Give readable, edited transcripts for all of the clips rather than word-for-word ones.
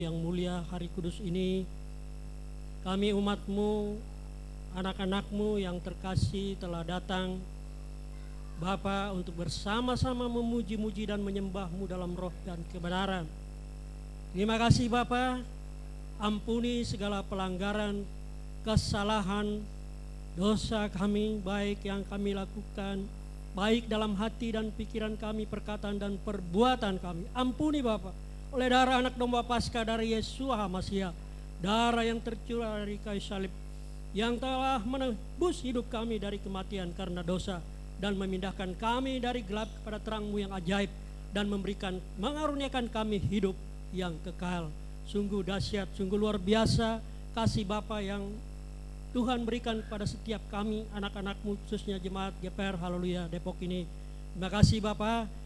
Yang mulia hari kudus ini, kami umat-Mu, anak-anak-Mu yang terkasih telah datang Bapa untuk bersama-sama memuji-muji dan menyembah-Mu dalam roh dan kebenaran. Terima kasih Bapa, ampuni segala pelanggaran, kesalahan, dosa kami, baik yang kami lakukan, baik dalam hati dan pikiran kami, perkataan dan perbuatan kami. Ampuni Bapa, oleh darah anak domba Paskah dari Yesus HaMasiah, darah yang tercurah dari kayu salib, yang telah menebus hidup kami dari kematian karena dosa, dan memindahkan kami dari gelap kepada terang-Mu yang ajaib, dan mengaruniakan kami hidup yang kekal. Sungguh dahsyat, sungguh luar biasa kasih Bapa yang Tuhan berikan kepada setiap kami, anak-anak-Mu, khususnya jemaat GPR Haleluya Depok ini. Terima kasih Bapa.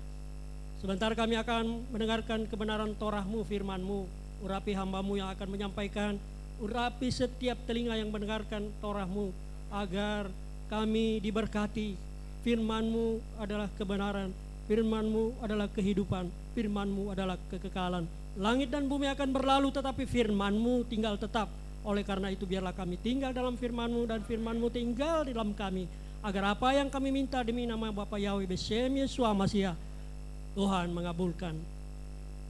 Sebentar kami akan mendengarkan kebenaran Torah-Mu, firman-Mu. Urapi hamba-Mu yang akan menyampaikan, urapi setiap telinga yang mendengarkan Torah-Mu, agar kami diberkati. Firman-Mu adalah kebenaran, firman-Mu adalah kehidupan, firman-Mu adalah kekekalan. Langit dan bumi akan berlalu, tetapi firman-Mu tinggal tetap. Oleh karena itu biarlah kami tinggal dalam firman-Mu, dan firman-Mu tinggal di dalam kami, agar apa yang kami minta demi nama Bapa Yahweh Beshem Yesus HaMasiah, Tuhan mengabulkan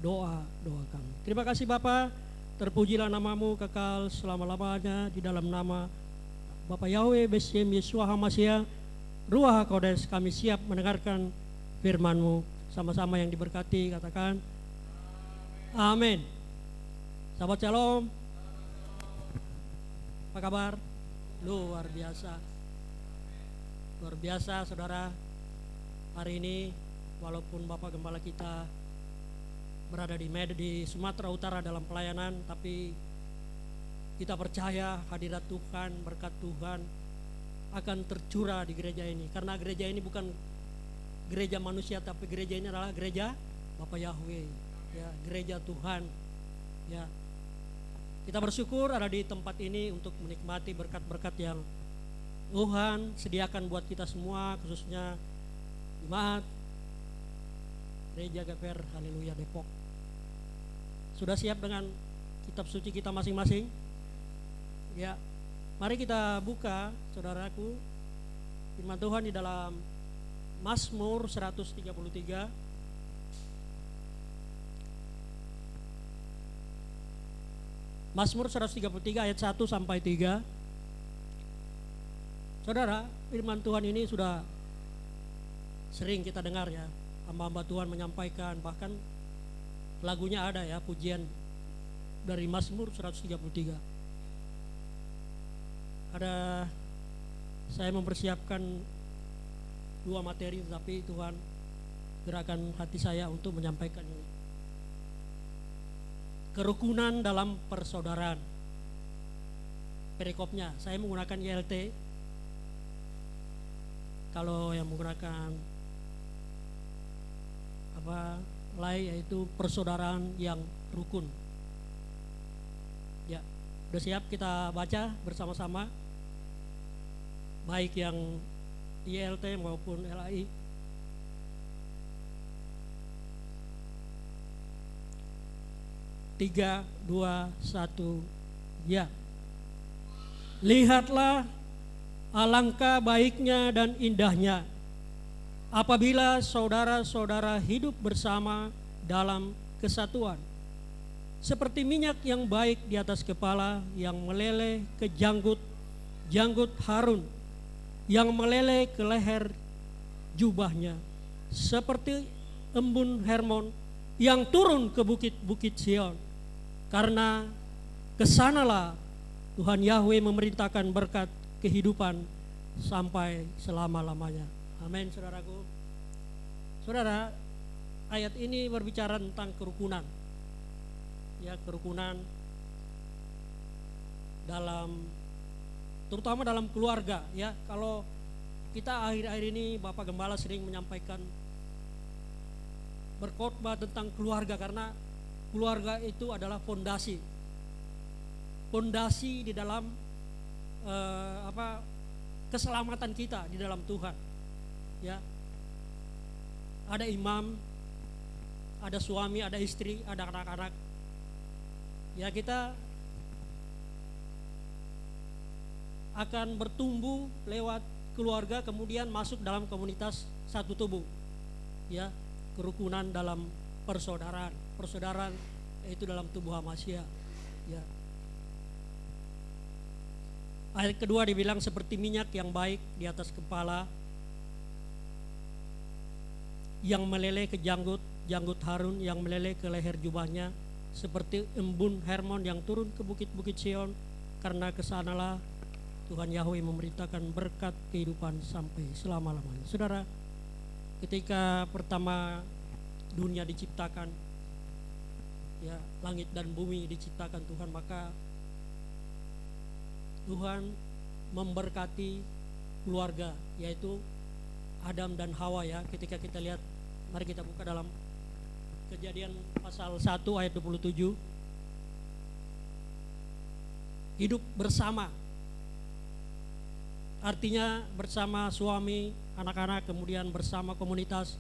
doa-doa kami. Terima kasih Bapa, terpujilah nama-Mu kekal selama-lamanya. Di dalam nama Bapa Yahweh Beshem Yesus HaMasiah, Ruach HaKodes, kami siap mendengarkan firman-Mu. Sama-sama yang diberkati katakan amin. Sahabat Shalom, apa kabar? Luar biasa. Luar biasa saudara. Hari ini walaupun Bapak Gembala kita berada di Sumatera Utara dalam pelayanan, tapi kita percaya hadirat Tuhan, berkat Tuhan akan tercurah di gereja ini. Karena gereja ini bukan gereja manusia, tapi gereja ini adalah gereja Bapa Yahweh, ya, gereja Tuhan. Ya, kita bersyukur ada di tempat ini untuk menikmati berkat-berkat yang Tuhan sediakan buat kita semua, khususnya jemaat Gereja GPR Haleluya Depok. Sudah siap dengan kitab suci kita masing-masing? Ya, mari kita buka saudaraku firman Tuhan di dalam Mazmur 133. Mazmur 133 ayat 1 sampai 3. Saudara, firman Tuhan ini sudah sering kita dengar ya. Hamba-hamba Tuhan menyampaikan, bahkan lagunya ada ya, pujian dari Mazmur 133. Saya mempersiapkan 2 materi, tetapi Tuhan gerakan hati saya untuk menyampaikan ini. Kerukunan dalam persaudaraan. Perikopnya saya menggunakan ILT. Kalau yang menggunakan yaitu persaudaraan yang rukun. Ya, udah siap kita baca bersama-sama, baik yang ILT maupun LAI. Tiga, dua, satu, ya. Lihatlah alangkah baiknya dan indahnya apabila saudara-saudara hidup bersama dalam kesatuan. Seperti minyak yang baik di atas kepala, yang meleleh ke janggut Harun, yang meleleh ke leher jubahnya. Seperti embun Hermon yang turun ke bukit-bukit Sion. Karena kesanalah Tuhan Yahweh memerintahkan berkat kehidupan sampai selama-lamanya. Amin saudaraku. Saudara, ayat ini berbicara tentang kerukunan. Ya, kerukunan terutama dalam keluarga ya. Kalau kita akhir-akhir ini Bapak Gembala sering menyampaikan berkhotbah tentang keluarga, karena keluarga itu adalah fondasi di dalam keselamatan kita di dalam Tuhan. Ya, ada imam, ada suami, ada istri, ada anak-anak. Ya, kita akan bertumbuh lewat keluarga, kemudian masuk dalam komunitas satu tubuh, ya, kerukunan dalam persaudaraan yaitu dalam tubuh Hamasya, ya. Ayat kedua dibilang seperti minyak yang baik di atas kepala yang meleleh ke janggut Harun, yang meleleh ke leher jubahnya, seperti embun Hermon yang turun ke bukit-bukit Sion, karena kesanalah Tuhan Yahweh memerintahkan berkat kehidupan sampai selama-lamanya. Saudara, ketika pertama dunia diciptakan, ya, langit dan bumi diciptakan Tuhan, maka Tuhan memberkati keluarga, yaitu Adam dan Hawa, ya. Ketika kita lihat, mari kita buka dalam Kejadian pasal 1 ayat 27. Hidup bersama, artinya bersama suami, anak-anak, kemudian bersama komunitas,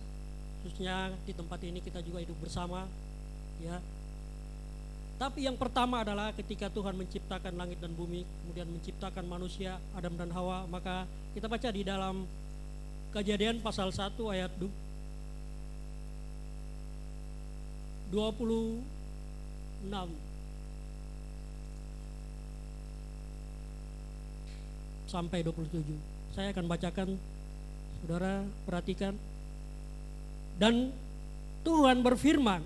khususnya di tempat ini kita juga hidup bersama, ya. Tapi yang pertama adalah ketika Tuhan menciptakan langit dan bumi, kemudian menciptakan manusia, Adam dan Hawa, maka kita baca di dalam Kejadian pasal 1 ayat 26 sampai 27. Saya akan bacakan, saudara perhatikan. Dan Tuhan berfirman,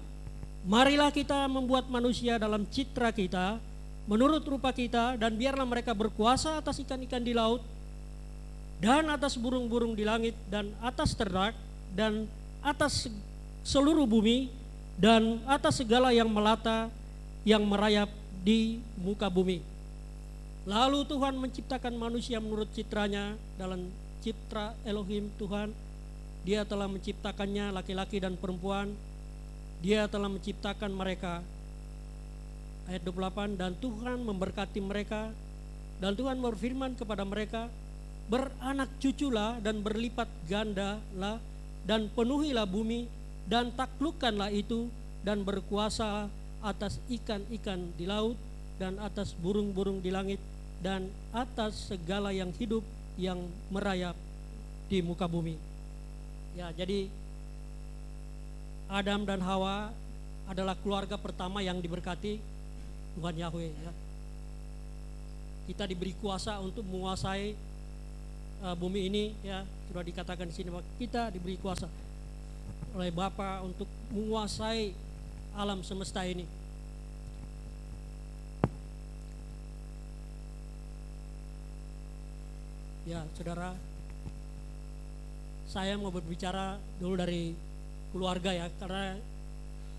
marilah kita membuat manusia dalam citra kita, menurut rupa kita, dan biarlah mereka berkuasa atas ikan-ikan di laut, dan atas burung-burung di langit, dan atas ternak, dan atas seluruh bumi, dan atas segala yang melata, yang merayap di muka bumi. Lalu Tuhan menciptakan manusia menurut citranya, dalam cipta Elohim Tuhan, Dia telah menciptakannya laki-laki dan perempuan, Dia telah menciptakan mereka. Ayat 28, dan Tuhan memberkati mereka, dan Tuhan berfirman kepada mereka, beranak cuculah dan berlipat gandalah, dan penuhilah bumi, dan taklukkanlah itu, dan berkuasa atas ikan-ikan di laut, dan atas burung-burung di langit, dan atas segala yang hidup yang merayap di muka bumi. Ya, jadi Adam dan Hawa adalah keluarga pertama yang diberkati Tuhan Yahweh, ya. Kita diberi kuasa untuk menguasai bumi ini, ya. Sudah dikatakan di sini bahwa kita diberi kuasa oleh Bapa untuk menguasai alam semesta ini. Ya, saudara, saya mau berbicara dulu dari keluarga, ya, karena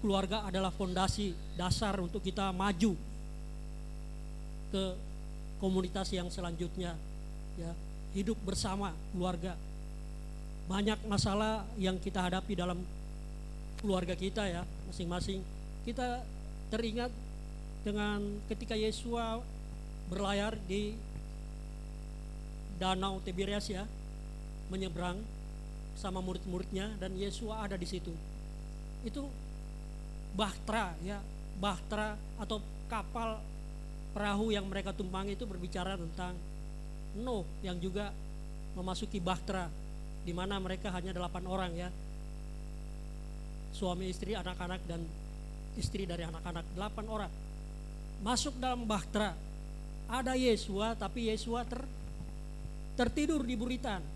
keluarga adalah fondasi dasar untuk kita maju ke komunitas yang selanjutnya, ya. Hidup bersama keluarga. Banyak masalah yang kita hadapi dalam keluarga kita, ya, masing-masing. Kita teringat dengan ketika Yesus berlayar di Danau Tiberias, ya, menyeberang sama murid-muridnya, dan Yesus ada di situ. Itu bahtera, ya, bahtera atau kapal perahu yang mereka tumpangi itu berbicara tentang Nuh yang juga memasuki bahtera, di mana mereka hanya 8 orang, ya, suami istri, anak-anak, dan istri dari anak-anak, 8 orang masuk dalam bahtera. Ada Yesua, tapi Yesua tertidur di buritan.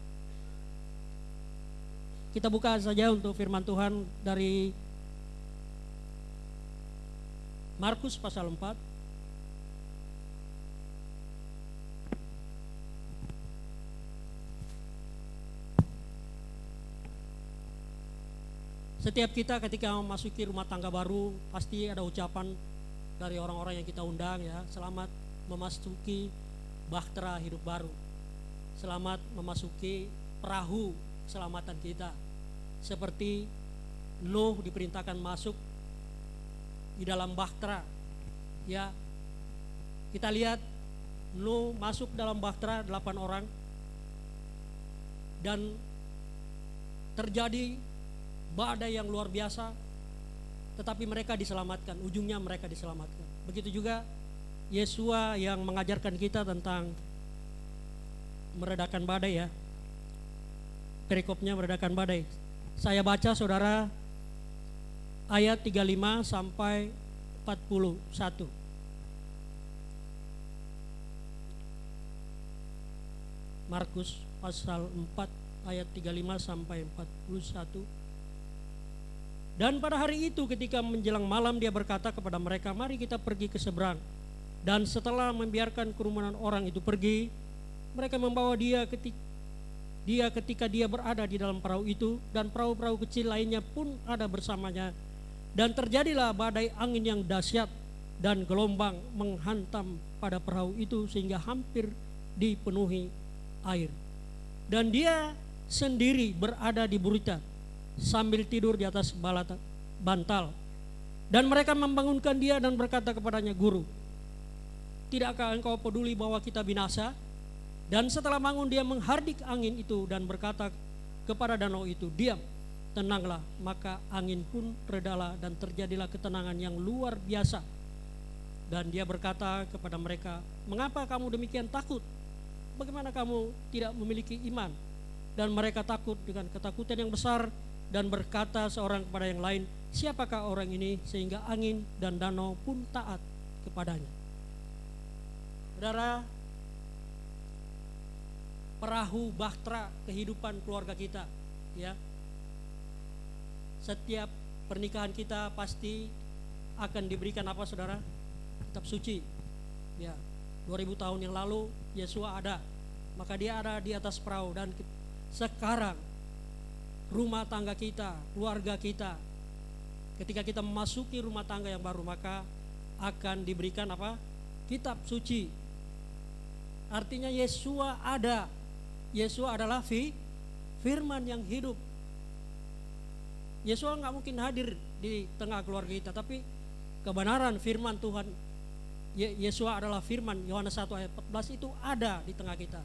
Kita buka saja untuk firman Tuhan dari Markus pasal 4. Setiap kita ketika memasuki rumah tangga baru, pasti ada ucapan dari orang-orang yang kita undang, ya, selamat memasuki bahtera hidup baru, selamat memasuki perahu keselamatan kita. Seperti Nuh diperintahkan masuk di dalam bahtera, ya. Kita lihat Nuh masuk dalam bahtera 8 orang, dan terjadi badai yang luar biasa, tetapi mereka diselamatkan, ujungnya mereka diselamatkan. Begitu juga Yesua yang mengajarkan kita tentang meredakan badai ya. Perikopnya meredakan badai. Saya baca saudara ayat 35 sampai 41. Markus pasal 4 ayat 35 sampai 41. Dan pada hari itu ketika menjelang malam dia berkata kepada mereka, mari kita pergi ke seberang. Dan setelah membiarkan kerumunan orang itu pergi, mereka membawa dia ketika dia berada di dalam perahu itu, dan perahu-perahu kecil lainnya pun ada bersamanya. Dan terjadilah badai angin yang dahsyat dan gelombang menghantam pada perahu itu sehingga hampir dipenuhi air. Dan dia sendiri berada di buritan sambil tidur di atas bantal. Dan mereka membangunkan dia dan berkata kepadanya, Guru, tidakkah engkau peduli bahwa kita binasa? Dan setelah bangun dia menghardik angin itu dan berkata kepada danau itu, diam, tenanglah. Maka angin pun redalah dan terjadilah ketenangan yang luar biasa. Dan dia berkata kepada mereka, mengapa kamu demikian takut? Bagaimana kamu tidak memiliki iman? Dan mereka takut dengan ketakutan yang besar dan berkata seorang kepada yang lain, siapakah orang ini sehingga angin dan danau pun taat kepadanya? Saudara, perahu bahtera kehidupan keluarga kita, ya. Setiap pernikahan kita pasti akan diberikan apa saudara? Kitab suci. Ya, 2000 tahun yang lalu Yesua ada, maka dia ada di atas perahu. Dan sekarang rumah tangga kita, keluarga kita, ketika kita memasuki rumah tangga yang baru, maka akan diberikan apa? Kitab suci. Artinya Yesua ada. Yesua adalah firman yang hidup. Yesua nggak mungkin hadir di tengah keluarga kita, tapi kebenaran firman Tuhan, Yesua adalah firman, Yohanes 1 ayat 14 itu ada di tengah kita.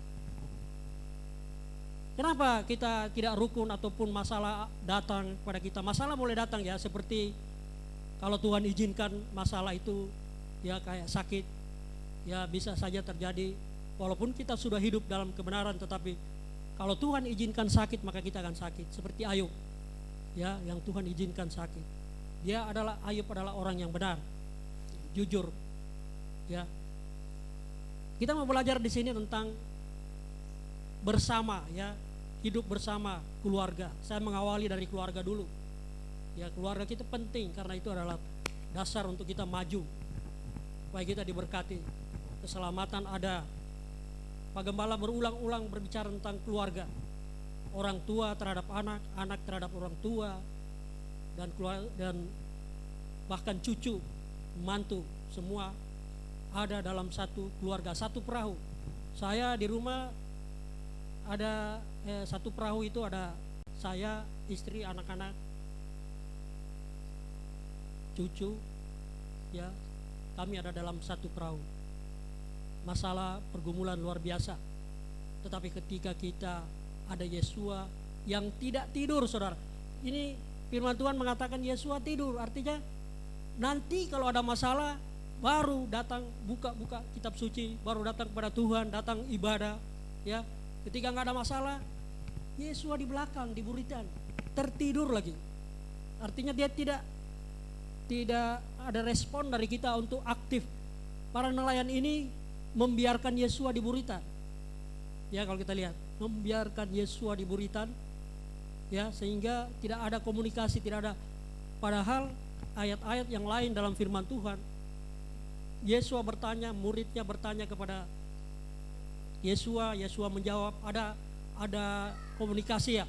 Kenapa kita tidak rukun ataupun masalah datang kepada kita? Masalah boleh datang ya, seperti kalau Tuhan izinkan masalah itu ya kayak sakit, ya bisa saja terjadi walaupun kita sudah hidup dalam kebenaran, tetapi kalau Tuhan izinkan sakit maka kita akan sakit. Seperti Ayub ya, yang Tuhan izinkan sakit. Ayub adalah orang yang benar, jujur. Ya, kita mau belajar di sini tentang bersama, ya, hidup bersama keluarga. Saya mengawali dari keluarga dulu. Ya, keluarga kita penting karena itu adalah dasar untuk kita maju, supaya kita diberkati, keselamatan ada. Pak Gembala berulang-ulang berbicara tentang keluarga, orang tua terhadap anak, anak terhadap orang tua, dan bahkan cucu, mantu, semua ada dalam satu keluarga, satu perahu. Saya di rumah ada satu perahu itu ada saya, istri, anak-anak, cucu, ya, kami ada dalam satu perahu. Masalah pergumulan luar biasa, tetapi ketika kita ada Yesua yang tidak tidur, saudara. Ini firman Tuhan mengatakan Yesua tidur, artinya nanti kalau ada masalah baru datang buka kitab suci, baru datang kepada Tuhan, datang ibadah, ya. Ketika nggak ada masalah, Yesua di belakang, di buritan, tertidur lagi. Artinya dia tidak ada respon dari kita untuk aktif. Para nelayan ini membiarkan Yesua di buritan. Ya, kalau kita lihat, membiarkan Yesua di buritan, ya, sehingga tidak ada komunikasi, tidak ada. Padahal ayat-ayat yang lain dalam firman Tuhan, Yesua bertanya, muridnya bertanya kepada Yesua, Yesua menjawab, ada komunikasi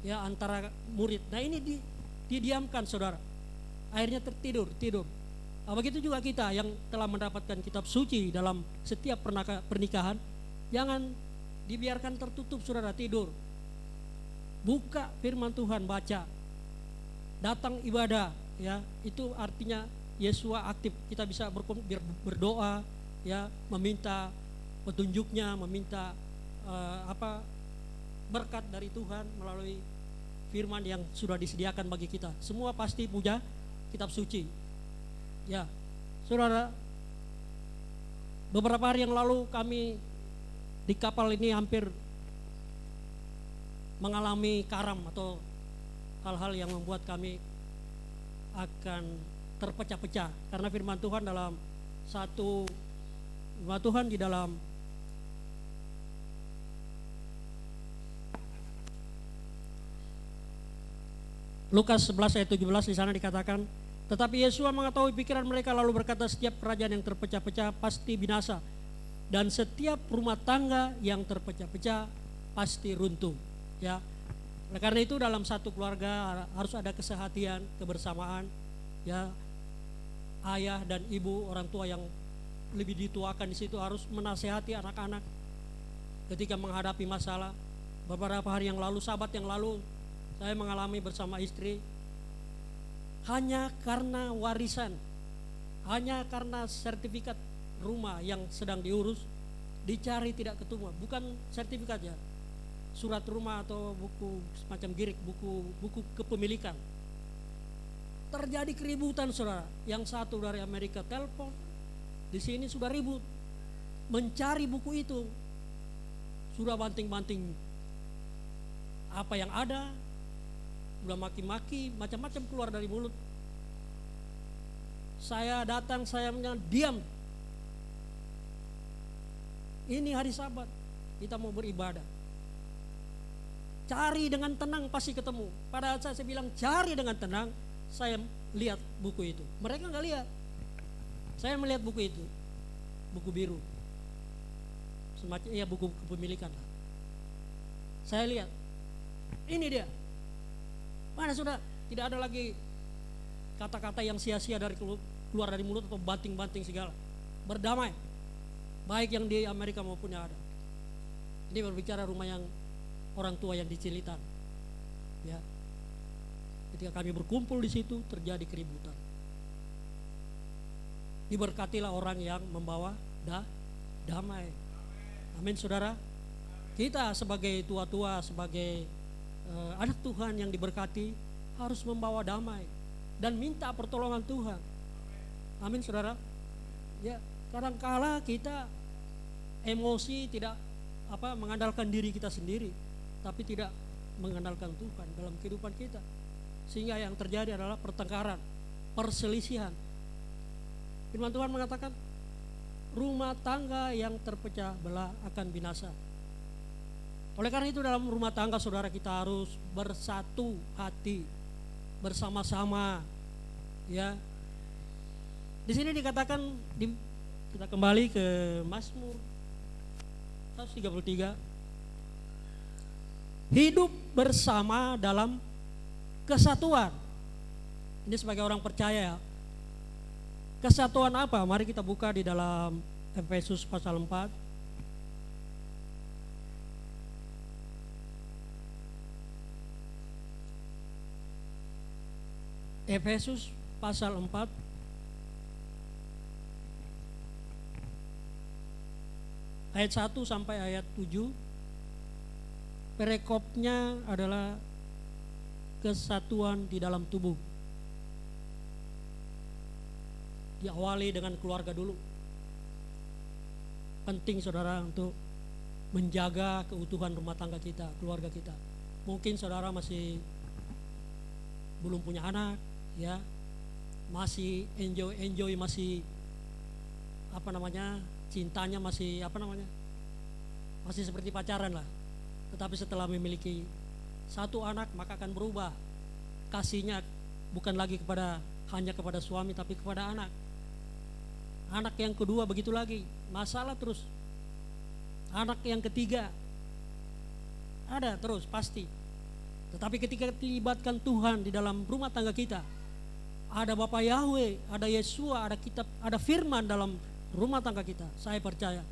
ya antara murid. Nah, ini didiamkan, saudara. Akhirnya tidur. Nah, begitu juga kita yang telah mendapatkan kitab suci dalam setiap pernikahan, jangan dibiarkan tertutup, saudara, tidur. Buka firman Tuhan, baca, datang ibadah, ya, itu artinya Yesua aktif. Kita bisa berdoa, ya, meminta petunjuknya, meminta berkat dari Tuhan melalui firman yang sudah disediakan bagi kita. Semua pasti punya kitab suci. Ya, Saudara, beberapa hari yang lalu kami di kapal ini hampir mengalami karam atau hal-hal yang membuat kami akan terpecah-pecah, karena firman Tuhan di dalam Lukas 11 ayat 17 di sana dikatakan, tetapi Yesus mengetahui pikiran mereka lalu berkata, setiap kerajaan yang terpecah-pecah pasti binasa, dan setiap rumah tangga yang terpecah-pecah pasti runtuh. Ya, oleh karena itu dalam satu keluarga harus ada kesehatian, kebersamaan. Ya, ayah dan ibu, orang tua yang lebih dituakan di situ harus menasehati anak-anak ketika menghadapi masalah. Beberapa hari yang lalu, sabat yang lalu, saya mengalami bersama istri, hanya karena warisan, hanya karena sertifikat rumah yang sedang diurus, dicari tidak ketemu. Bukan sertifikat ya, surat rumah atau buku semacam girik, buku kepemilikan. Terjadi keributan, saudara. Yang satu dari Amerika telepon, di sini sudah ribut mencari buku itu, sudah banting-banting apa yang ada, sudah maki-maki, macam-macam keluar dari mulut. Saya datang, saya bilang, diam. Ini hari Sabat, kita mau beribadah. Cari dengan tenang pasti ketemu. Padahal saya bilang cari dengan tenang, saya lihat buku itu. Mereka nggak lihat. Saya melihat buku itu, buku biru, semacam ya buku kepemilikan. Saya lihat, ini dia. Mana sudah tidak ada lagi kata-kata yang sia-sia dari keluar dari mulut atau banting-banting segala. Berdamai, baik yang di Amerika maupun yang ada. Ini berbicara rumah yang orang tua yang dicilitan. Ya, ketika kami berkumpul di situ terjadi keributan. Diberkatilah orang yang membawa damai. Amin, saudara. Kita sebagai tua-tua, sebagai anak Tuhan yang diberkati harus membawa damai dan minta pertolongan Tuhan. Amin, saudara. Ya, kadangkala kita emosi tidak mengandalkan diri kita sendiri, tapi tidak mengandalkan Tuhan dalam kehidupan kita, sehingga yang terjadi adalah pertengkaran, perselisihan. Firman Tuhan mengatakan, rumah tangga yang terpecah belah akan binasa. Oleh karena itu dalam rumah tangga, saudara, kita harus bersatu hati, bersama-sama. Ya, di sini dikatakan, kita kembali ke Mazmur 133, hidup bersama dalam kesatuan. Ini sebagai orang percaya. Kesatuan apa? Mari kita buka di dalam Efesus pasal 4. Efesus pasal 4 ayat 1 sampai ayat 7. Perekopnya adalah kesatuan di dalam tubuh. Diawali dengan keluarga dulu. Penting, saudara, untuk menjaga keutuhan rumah tangga kita, keluarga kita. Mungkin saudara masih belum punya anak, ya, masih enjoy, masih cintanya masih masih seperti pacaran lah. Tetapi setelah memiliki satu anak, maka akan berubah kasihnya, bukan lagi hanya kepada suami, tapi kepada anak. Anak yang kedua begitu lagi, masalah terus. Anak yang ketiga ada terus pasti. Tetapi ketika dilibatkan Tuhan di dalam rumah tangga kita, ada Bapa Yahweh, ada Yesua, ada kitab, ada firman dalam rumah tangga kita, saya percaya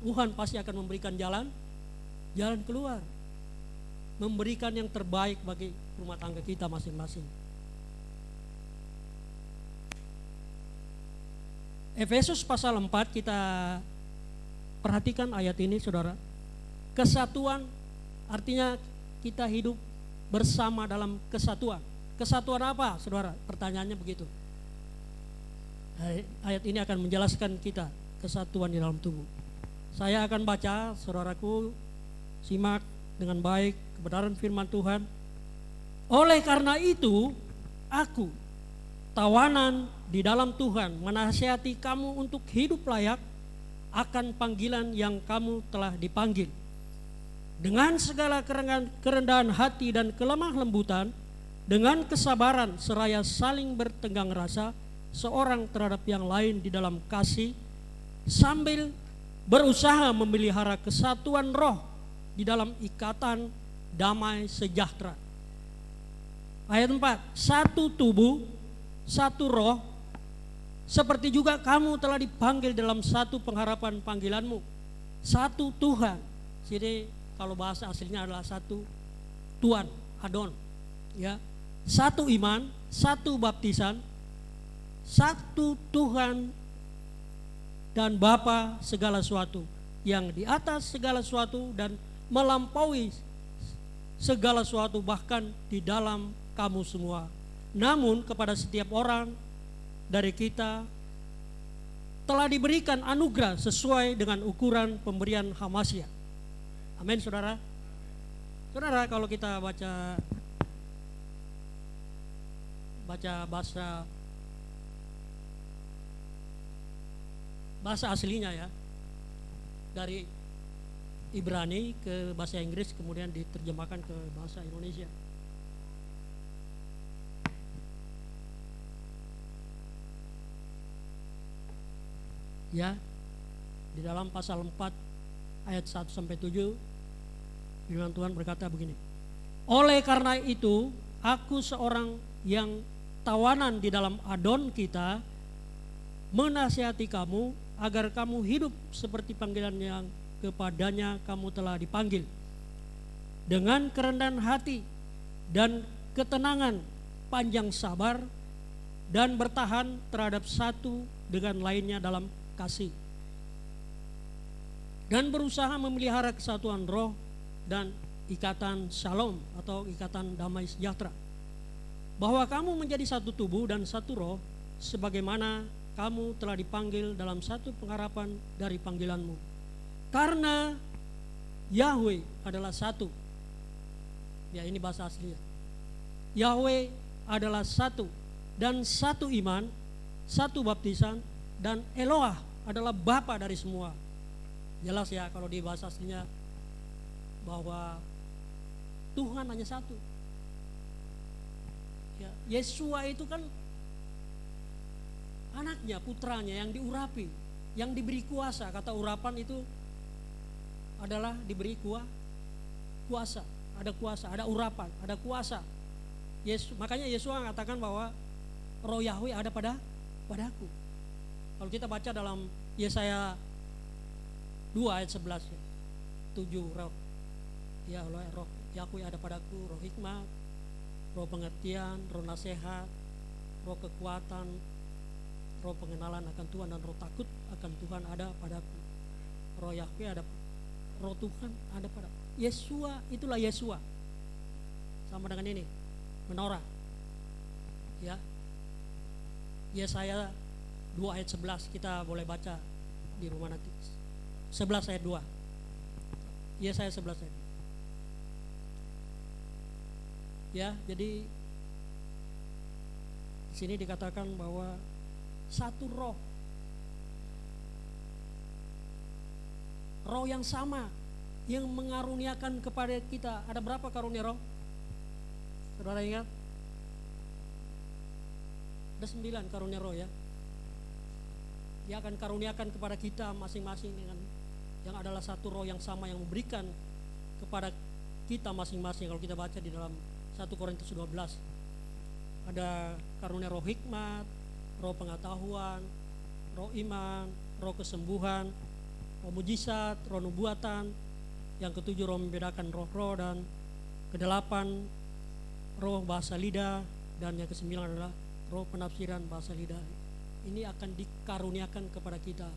Tuhan pasti akan memberikan jalan keluar, memberikan yang terbaik bagi rumah tangga kita masing-masing. Efesus pasal 4, kita perhatikan ayat ini, saudara. Kesatuan artinya kita hidup bersama dalam kesatuan. Kesatuan apa, saudara? Pertanyaannya begitu. Ayat ini akan menjelaskan kita kesatuan di dalam tubuh. Saya akan baca, saudaraku simak dengan baik kebenaran firman Tuhan. Oleh karena itu, aku, tawanan di dalam Tuhan, menasihati kamu untuk hidup layak akan panggilan yang kamu telah dipanggil. Dengan segala kerendahan hati dan kelemah lembutan, dengan kesabaran seraya saling bertenggang rasa seorang terhadap yang lain di dalam kasih, sambil berusaha memelihara kesatuan roh di dalam ikatan damai sejahtera. Ayat 4, satu tubuh, satu roh, seperti juga kamu telah dipanggil dalam satu pengharapan panggilanmu. Satu Tuhan. Jadi kalau bahasa aslinya adalah satu Tuhan, Adon. Ya. Satu iman, satu baptisan, satu Tuhan dan Bapa segala sesuatu, yang di atas segala sesuatu dan melampaui segala sesuatu, bahkan di dalam kamu semua. Namun kepada setiap orang dari kita telah diberikan anugerah sesuai dengan ukuran pemberian Hamasiah. Amin, saudara. Saudara, kalau kita baca bahasa aslinya ya, dari Ibrani ke bahasa Inggris kemudian diterjemahkan ke bahasa Indonesia. Ya, di dalam pasal 4 ayat 1 sampai 7 firman Tuhan berkata begini. Oleh karena itu, aku seorang yang tawanan di dalam Adon kita, menasihati kamu agar kamu hidup seperti panggilan yang kepadanya kamu telah dipanggil, dengan kerendahan hati dan ketenangan, panjang sabar, dan bertahan terhadap satu dengan lainnya dalam kasih, dan berusaha memelihara kesatuan roh dan ikatan shalom atau ikatan damai sejahtera, bahwa kamu menjadi satu tubuh dan satu roh, sebagaimana kamu telah dipanggil dalam satu pengharapan dari panggilanmu. Karena Yahweh adalah satu. Ya, ini bahasa aslinya. Yahweh adalah satu, dan satu iman, satu baptisan, dan Eloah adalah Bapa dari semua. Jelas ya kalau di bahasa aslinya bahwa Tuhan hanya satu. Ya, Yesua itu kan anaknya, putranya yang diurapi, yang diberi kuasa. Kata urapan itu adalah diberi kuasa. Ada kuasa, ada urapan, ada kuasa. Makanya Yesua mengatakan bahwa roh Yahweh ada padaku. Kalau kita baca dalam Yesaya 2 ayat 11 ya, 7 roh. Ya Allah, roh Yahweh ada padaku, roh hikmat, roh pengertian, roh nasihat, roh kekuatan, roh pengenalan akan Tuhan, dan roh takut akan Tuhan ada padaku. Roh Yahweh ada, roh Tuhan ada padaku. Yesua, itulah Yesua. Sama dengan ini, menorah. Ya. Yesaya 2 ayat 11 kita boleh baca di rumah nanti. 11 ayat 2. Yesaya 11 ayat 2. Ya, jadi di sini dikatakan bahwa satu roh. Roh yang sama yang mengaruniakan kepada kita. Ada berapa karunia roh? Saudara ingat? Ada 9 karunia roh ya. Dia akan karuniakan kepada kita masing-masing dengan yang adalah satu roh yang sama yang memberikan kepada kita masing-masing. Kalau kita baca di dalam 1 Korintus 12 ada karunia roh hikmat, roh pengetahuan, roh iman, roh kesembuhan, roh mujizat, roh nubuatan. Yang ketujuh roh membedakan roh-roh, dan kedelapan roh bahasa lidah, dan yang kesembilan adalah roh penafsiran bahasa lidah. Ini akan dikaruniakan kepada kita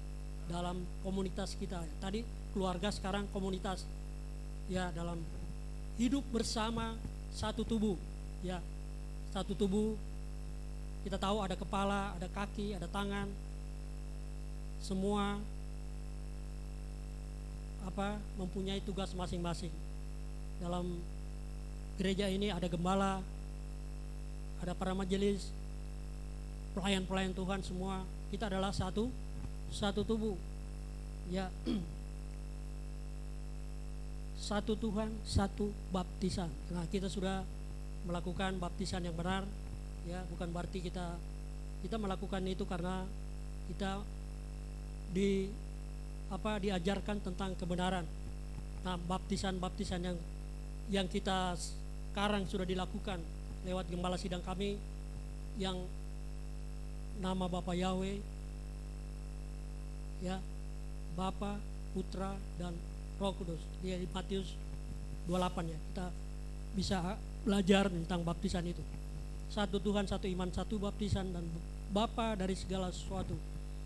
dalam komunitas kita. Tadi keluarga, sekarang komunitas. Ya, dalam hidup bersama satu tubuh. Ya, satu tubuh Kita tahu ada kepala, ada kaki, ada tangan, semua mempunyai tugas masing-masing. Dalam gereja ini ada gembala, ada para majelis, pelayan-pelayan Tuhan, semua kita adalah satu tubuh. Ya. Satu Tuhan, satu baptisan. Nah, kita sudah melakukan baptisan yang benar, ya, bukan berarti kita melakukan itu karena kita diajarkan tentang kebenaran. Nah, baptisan yang kita sekarang sudah dilakukan lewat gembala sidang kami yang nama Bapa Yahweh, ya, Bapa, Putra, dan Roh Kudus. Di Matius 28 ya, kita bisa belajar tentang baptisan itu. Satu Tuhan, satu iman, satu baptisan, dan Bapa dari segala sesuatu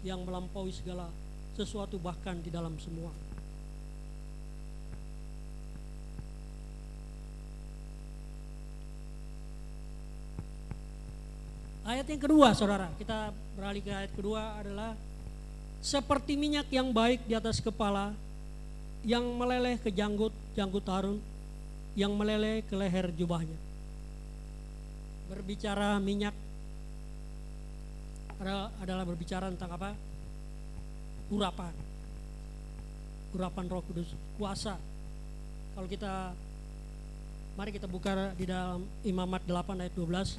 yang melampaui segala sesuatu, bahkan di dalam semua. Ayat yang kedua, saudara, kita beralih ke ayat kedua adalah seperti minyak yang baik di atas kepala, yang meleleh ke janggut Harun, yang meleleh ke leher jubahnya. Berbicara minyak adalah berbicara tentang apa? Urapan Roh Kudus, kuasa. Kalau mari kita buka di dalam Imamat 8 ayat 12.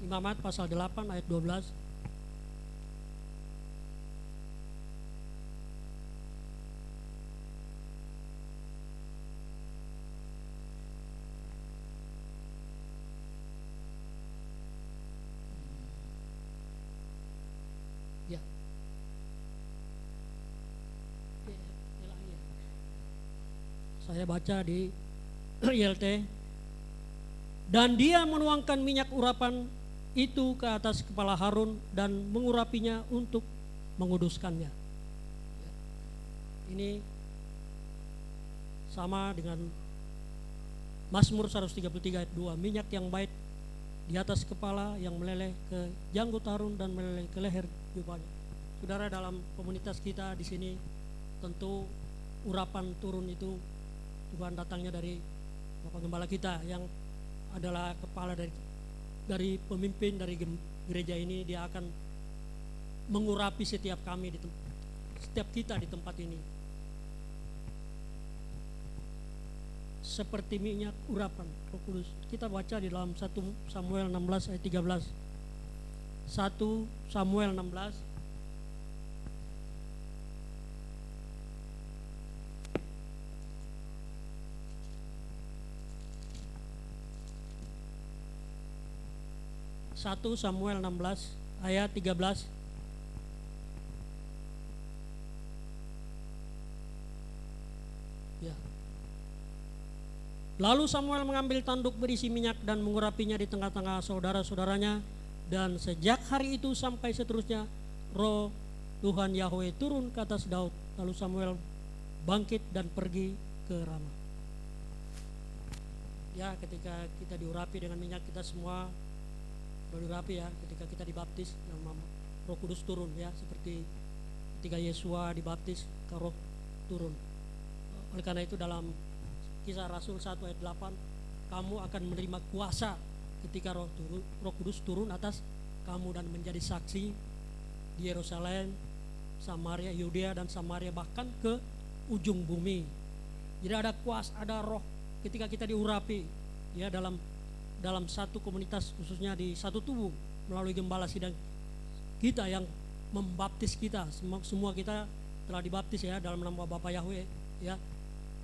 Imamat pasal 8 ayat 12. Ya. Saya baca di ILT. Dan dia menuangkan minyak urapan itu ke atas kepala Harun dan mengurapinya untuk menguduskannya. Ini sama dengan Mazmur 133 ayat 2, minyak yang baik di atas kepala yang meleleh ke janggut Harun dan meleleh ke leher jubahnya. Saudara, dalam komunitas kita di sini tentu urapan turun itu Tuhan datangnya dari Bapak Gembala kita yang adalah kepala dari pemimpin dari gereja ini. Dia akan mengurapi setiap kita di tempat ini. Seperti minyak urapan Roh Kudus. Kita baca di dalam 1 Samuel 16 ayat 13. 1 Samuel 16 1 Samuel 16 ayat 13. Ya. Lalu Samuel mengambil tanduk berisi minyak dan mengurapinya di tengah-tengah saudara-saudaranya, dan sejak hari itu sampai seterusnya Roh Tuhan Yahweh turun ke atas Daud. Lalu Samuel bangkit dan pergi ke Rama. Ya, ketika kita diurapi dengan minyak, kita semua diurapi ya, ketika kita dibaptis, nama Roh Kudus turun ya, seperti ketika Yesua dibaptis, Roh turun. Oleh karena itu dalam Kisah Rasul 1 ayat 8, kamu akan menerima kuasa ketika Roh Kudus turun atas kamu dan menjadi saksi di Yerusalem, Samaria, Yudea dan Samaria, bahkan ke ujung bumi. Jadi ada kuasa, ada roh ketika kita diurapi ya, dalam satu komunitas, khususnya di satu tubuh, melalui gembala sidang kita yang membaptis kita. Semua kita telah dibaptis ya dalam nama Bapa Yahweh ya.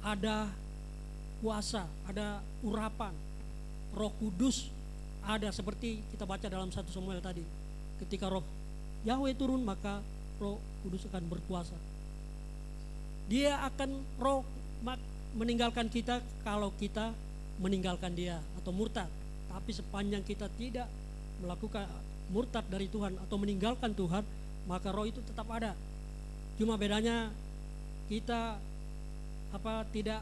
Ada kuasa, ada urapan Roh Kudus, ada seperti kita baca dalam 1 Samuel tadi. Ketika Roh Yahweh turun, maka Roh Kudus akan berkuasa. Dia akan meninggalkan kita kalau kita meninggalkan dia atau murtad. Tapi sepanjang kita tidak melakukan murtad dari Tuhan atau meninggalkan Tuhan, maka roh itu tetap ada. Cuma bedanya kita tidak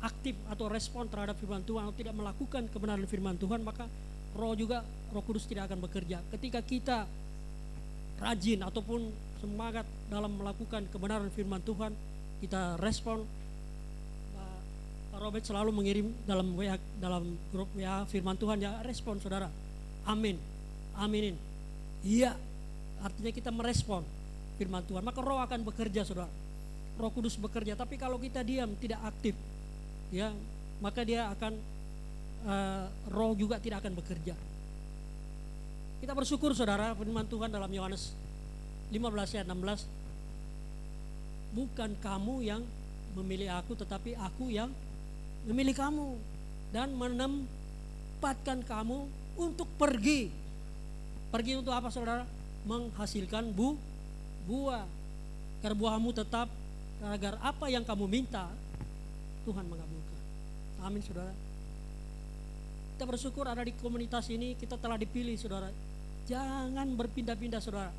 aktif atau respon terhadap firman Tuhan, atau tidak melakukan kebenaran firman Tuhan, maka Roh Kudus tidak akan bekerja. Ketika kita rajin ataupun semangat dalam melakukan kebenaran firman Tuhan, kita respon. Pak Robert selalu mengirim dalam grup WA firman Tuhan, ya respon saudara. Amin, aminin. Iya, artinya kita merespon firman Tuhan, maka Roh akan bekerja saudara. Roh Kudus bekerja. Tapi kalau kita diam, tidak aktif, ya, maka dia akan Roh juga tidak akan bekerja. Kita bersyukur saudara, firman Tuhan dalam Yohanes 15 ayat 16, bukan kamu yang memilih aku, tetapi aku yang memilih kamu dan menempatkan kamu untuk pergi. Pergi untuk apa saudara? Menghasilkan buah. Agar buahmu tetap, agar apa yang kamu minta Tuhan mengabulkan. Amin saudara. Kita bersyukur ada di komunitas ini, kita telah dipilih saudara. Jangan berpindah-pindah saudara.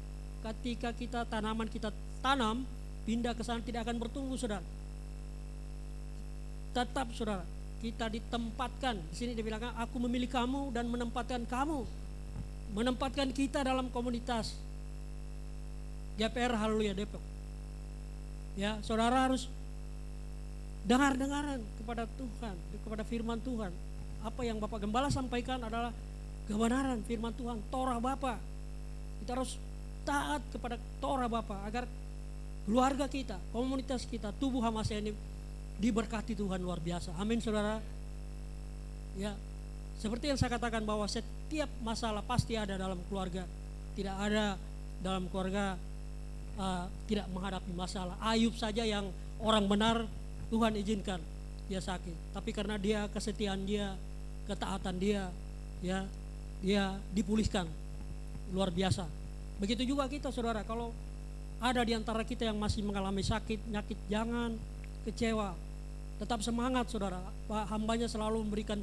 Ketika kita tanam, pindah ke sana tidak akan bertumbuh saudara. Tetap saudara, kita ditempatkan. Di sini dibilangkan, aku memilih kamu dan menempatkan kamu. Menempatkan kita dalam komunitas GPR Haleluya Depok. Ya, saudara harus dengar-dengaran kepada Tuhan, kepada firman Tuhan. Apa yang Bapak Gembala sampaikan adalah kebenaran firman Tuhan, Torah Bapa. Kita harus taat kepada Torah Bapa agar keluarga kita, komunitas kita, tubuh Hamasa ini diberkati Tuhan luar biasa. Amin saudara. Ya, seperti yang saya katakan bahwa setiap masalah pasti ada dalam keluarga. Tidak ada dalam keluarga tidak menghadapi masalah. Ayub saja yang orang benar Tuhan izinkan dia sakit, tapi karena dia kesetiaan dia, ketaatan dia, ya, dia dipulihkan luar biasa. Begitu juga kita saudara, kalau ada di antara kita yang masih mengalami nyakit, jangan kecewa, tetap semangat saudara. Pak hambanya selalu memberikan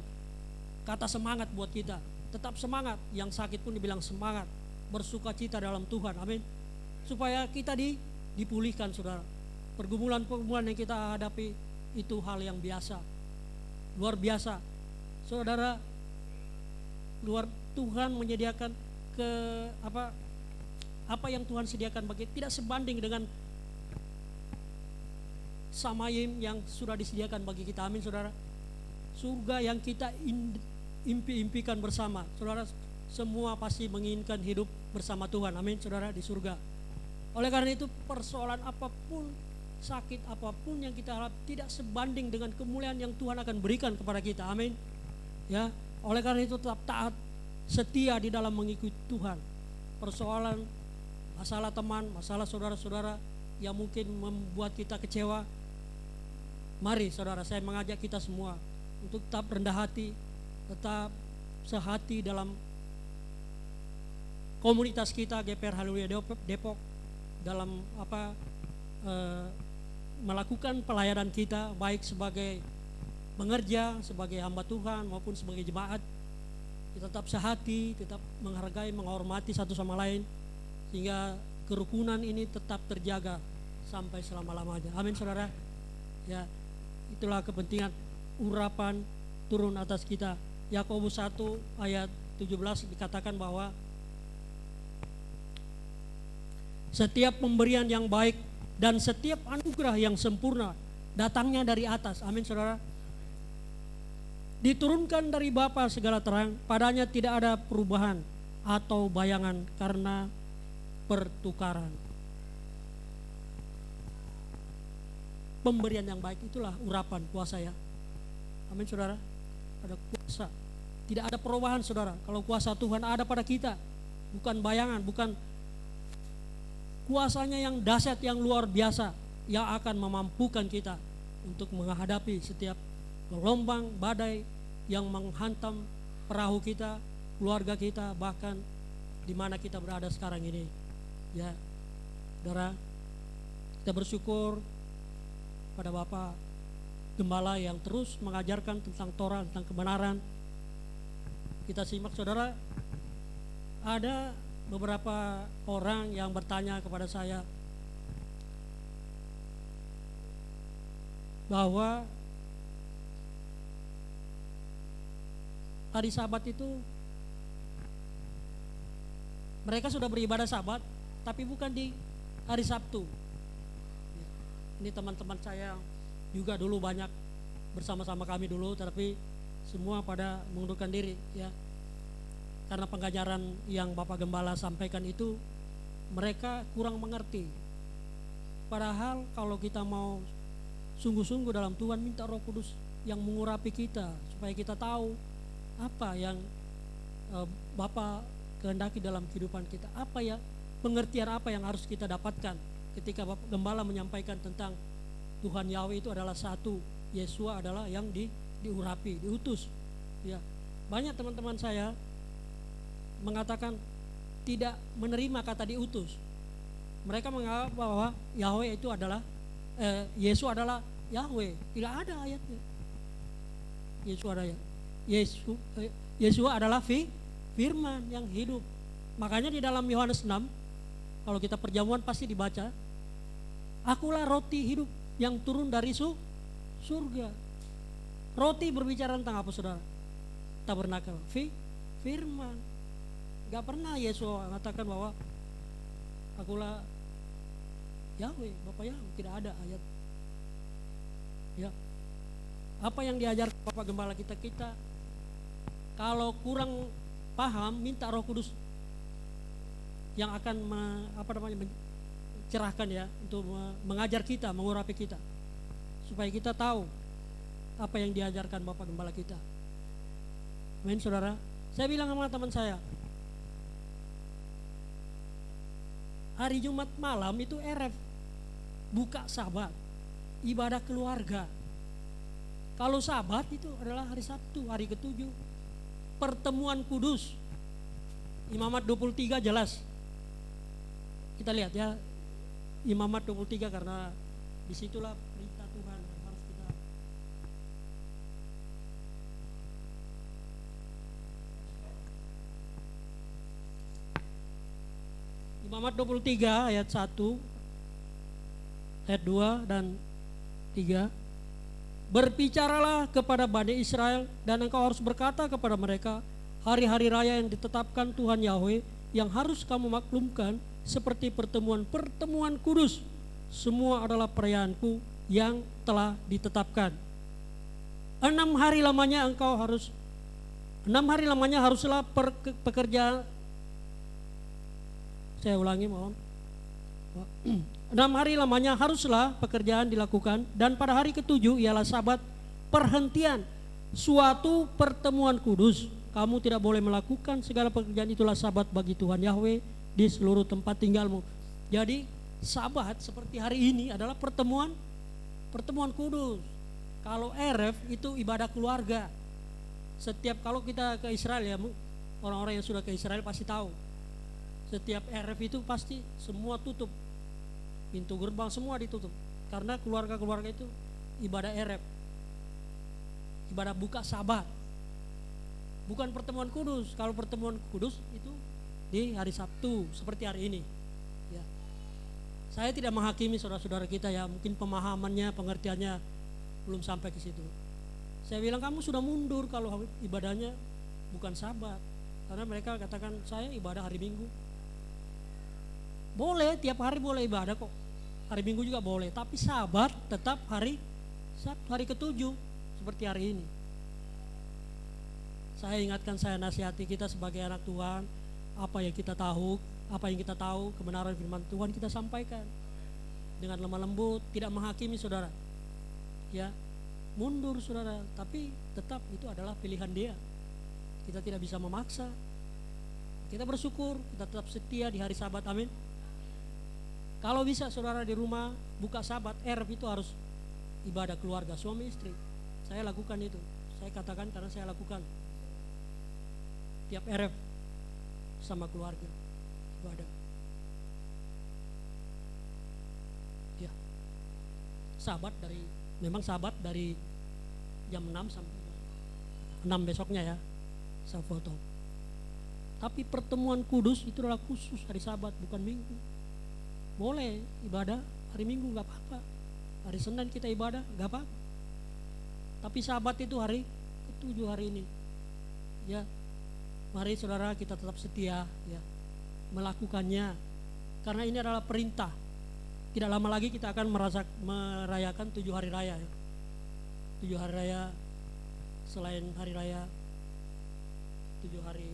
kata semangat buat kita, tetap semangat. Yang sakit pun dibilang semangat, bersukacita dalam Tuhan, amin. Supaya kita dipulihkan saudara. Pergumulan-pergumulan yang kita hadapi itu hal yang biasa, luar biasa saudara. Tuhan menyediakan apa yang Tuhan sediakan bagi tidak sebanding dengan samayim yang sudah disediakan bagi kita, amin saudara. Surga yang kita impikan bersama saudara, semua pasti menginginkan hidup bersama Tuhan, amin saudara, di surga. Oleh karena itu persoalan apapun, sakit apapun yang kita harap tidak sebanding dengan kemuliaan yang Tuhan akan berikan kepada kita, amin. Ya, oleh karena itu tetap taat, setia di dalam mengikuti Tuhan. Persoalan, masalah teman, masalah saudara-saudara yang mungkin membuat kita kecewa, mari saudara, saya mengajak kita semua untuk tetap rendah hati, tetap sehati dalam komunitas kita GPR Haleluya Depok, dalam melakukan pelayanan kita, baik sebagai pengerja, sebagai hamba Tuhan maupun sebagai jemaat. Kita tetap sehati, tetap menghargai, menghormati satu sama lain, sehingga kerukunan ini tetap terjaga sampai selama-lamanya, amin saudara. Ya, itulah kepentingan urapan turun atas kita. Yakobus 1 ayat 17 dikatakan bahwa setiap pemberian yang baik dan setiap anugerah yang sempurna datangnya dari atas, amin saudara. Diturunkan dari Bapa segala terang, padanya tidak ada perubahan atau bayangan karena pertukaran. Pemberian yang baik itulah urapan kuasa, ya, amin saudara. Ada kuasa, tidak ada perubahan saudara. Kalau kuasa Tuhan ada pada kita, bukan bayangan, bukan kuasanya yang dahsyat, yang luar biasa, yang akan memampukan kita untuk menghadapi setiap gelombang badai yang menghantam perahu kita, keluarga kita, bahkan di mana kita berada sekarang ini. Ya, saudara, kita bersyukur pada Bapak Gembala yang terus mengajarkan tentang Torah, tentang kebenaran. Kita simak saudara, ada beberapa orang yang bertanya kepada saya, bahwa hari Sabat itu mereka sudah beribadah Sabat, tapi bukan di hari Sabtu. Ini teman-teman saya juga dulu banyak bersama-sama kami dulu, tapi semua pada mengundurkan diri ya. Karena pengajaran yang Bapak Gembala sampaikan itu mereka kurang mengerti. Padahal kalau kita mau sungguh-sungguh dalam Tuhan, minta Roh Kudus yang mengurapi kita supaya kita tahu apa yang Bapak kehendaki dalam kehidupan kita, apa ya pengertian apa yang harus kita dapatkan ketika Bapak Gembala menyampaikan tentang Tuhan Yahweh itu adalah satu, Yesua adalah yang diurapi, diutus. Ya, banyak teman-teman saya mengatakan tidak menerima kata diutus. Mereka menganggap bahwa Yahweh itu adalah Yesus adalah Yahweh. Tidak ada ayatnya. Yesus adalah firman yang hidup. Makanya di dalam Yohanes 6 kalau kita perjamuan pasti dibaca, akulah roti hidup yang turun dari surga. Roti berbicara tentang apa saudara? Tabernakel, firman. Gak pernah Yesus mengatakan bahwa akulah Yahweh, Bapak Yahweh, tidak ada ayat. Ya. Apa yang diajar Bapak Gembala kita kalau kurang paham, minta Roh Kudus yang akan mencerahkan ya, untuk mengajar kita, mengurapi kita, supaya kita tahu apa yang diajarkan Bapak Gembala kita. Amin saudara. Saya bilang sama teman saya, hari Jumat malam itu RF buka Sabat, ibadah keluarga. Kalau Sabat itu adalah hari Sabtu, hari ke-7, pertemuan kudus. Imamat 23 jelas. Kita lihat ya, Imamat 23 karena disitulah perintah Tuhan yang harus kita. Imamat 23 ayat 1, ayat 2 dan 3. Berbicaralah kepada Bani Israel dan engkau harus berkata kepada mereka, hari-hari raya yang ditetapkan Tuhan Yahweh yang harus kamu maklumkan seperti pertemuan kudus, semua adalah perayaanku yang telah ditetapkan. 6 hari lamanya haruslah pekerjaan. Saya ulangi mohon. 6 hari lamanya haruslah pekerjaan dilakukan, dan pada hari ke-7 ialah Sabat perhentian, suatu pertemuan kudus. Kamu tidak boleh melakukan segala pekerjaan, itulah Sabat bagi Tuhan Yahweh di seluruh tempat tinggalmu. Jadi Sabat seperti hari ini adalah pertemuan kudus. Kalau RF itu ibadah keluarga. Setiap kalau kita ke Israel ya, orang-orang yang sudah ke Israel pasti tahu. Setiap RF itu pasti semua tutup. Pintu gerbang semua ditutup. Karena keluarga-keluarga itu ibadah RF. Ibadah buka Sabat. Bukan pertemuan kudus. Kalau pertemuan kudus itu di hari Sabtu seperti hari ini. Ya. Saya tidak menghakimi saudara-saudara kita ya, mungkin pemahamannya, pengertiannya belum sampai ke situ. Saya bilang kamu sudah mundur kalau ibadahnya bukan Sabat. Karena mereka katakan saya ibadah hari Minggu. Boleh, tiap hari boleh ibadah kok. Hari Minggu juga boleh, tapi Sabat tetap hari Sabtu, hari ke-7 seperti hari ini. Saya ingatkan, saya nasihati kita sebagai anak Tuhan, apa yang kita tahu, kebenaran firman Tuhan kita sampaikan dengan lemah lembut, tidak menghakimi saudara. Ya, mundur saudara, tapi tetap itu adalah pilihan dia. Kita tidak bisa memaksa. Kita bersyukur, kita tetap setia di hari Sabat, amin. Kalau bisa saudara di rumah buka Sabat, RF itu harus ibadah keluarga, suami istri. Saya lakukan itu, saya katakan karena saya lakukan. Tiap RF sama keluarga ibadah. Ya. Memang Sabat dari jam 6 sampai 6 besoknya ya, saya foto. Tapi pertemuan kudus itu adalah khusus hari Sabat, bukan Minggu. Boleh ibadah hari Minggu gak apa-apa. Hari Senin kita ibadah gak apa-apa. Tapi Sabat itu hari ke-7 hari ini. Ya, mari saudara kita tetap setia ya melakukannya, karena ini adalah perintah. Tidak lama lagi kita akan merayakan 7 hari raya ya. 7 hari raya, selain hari raya 7 hari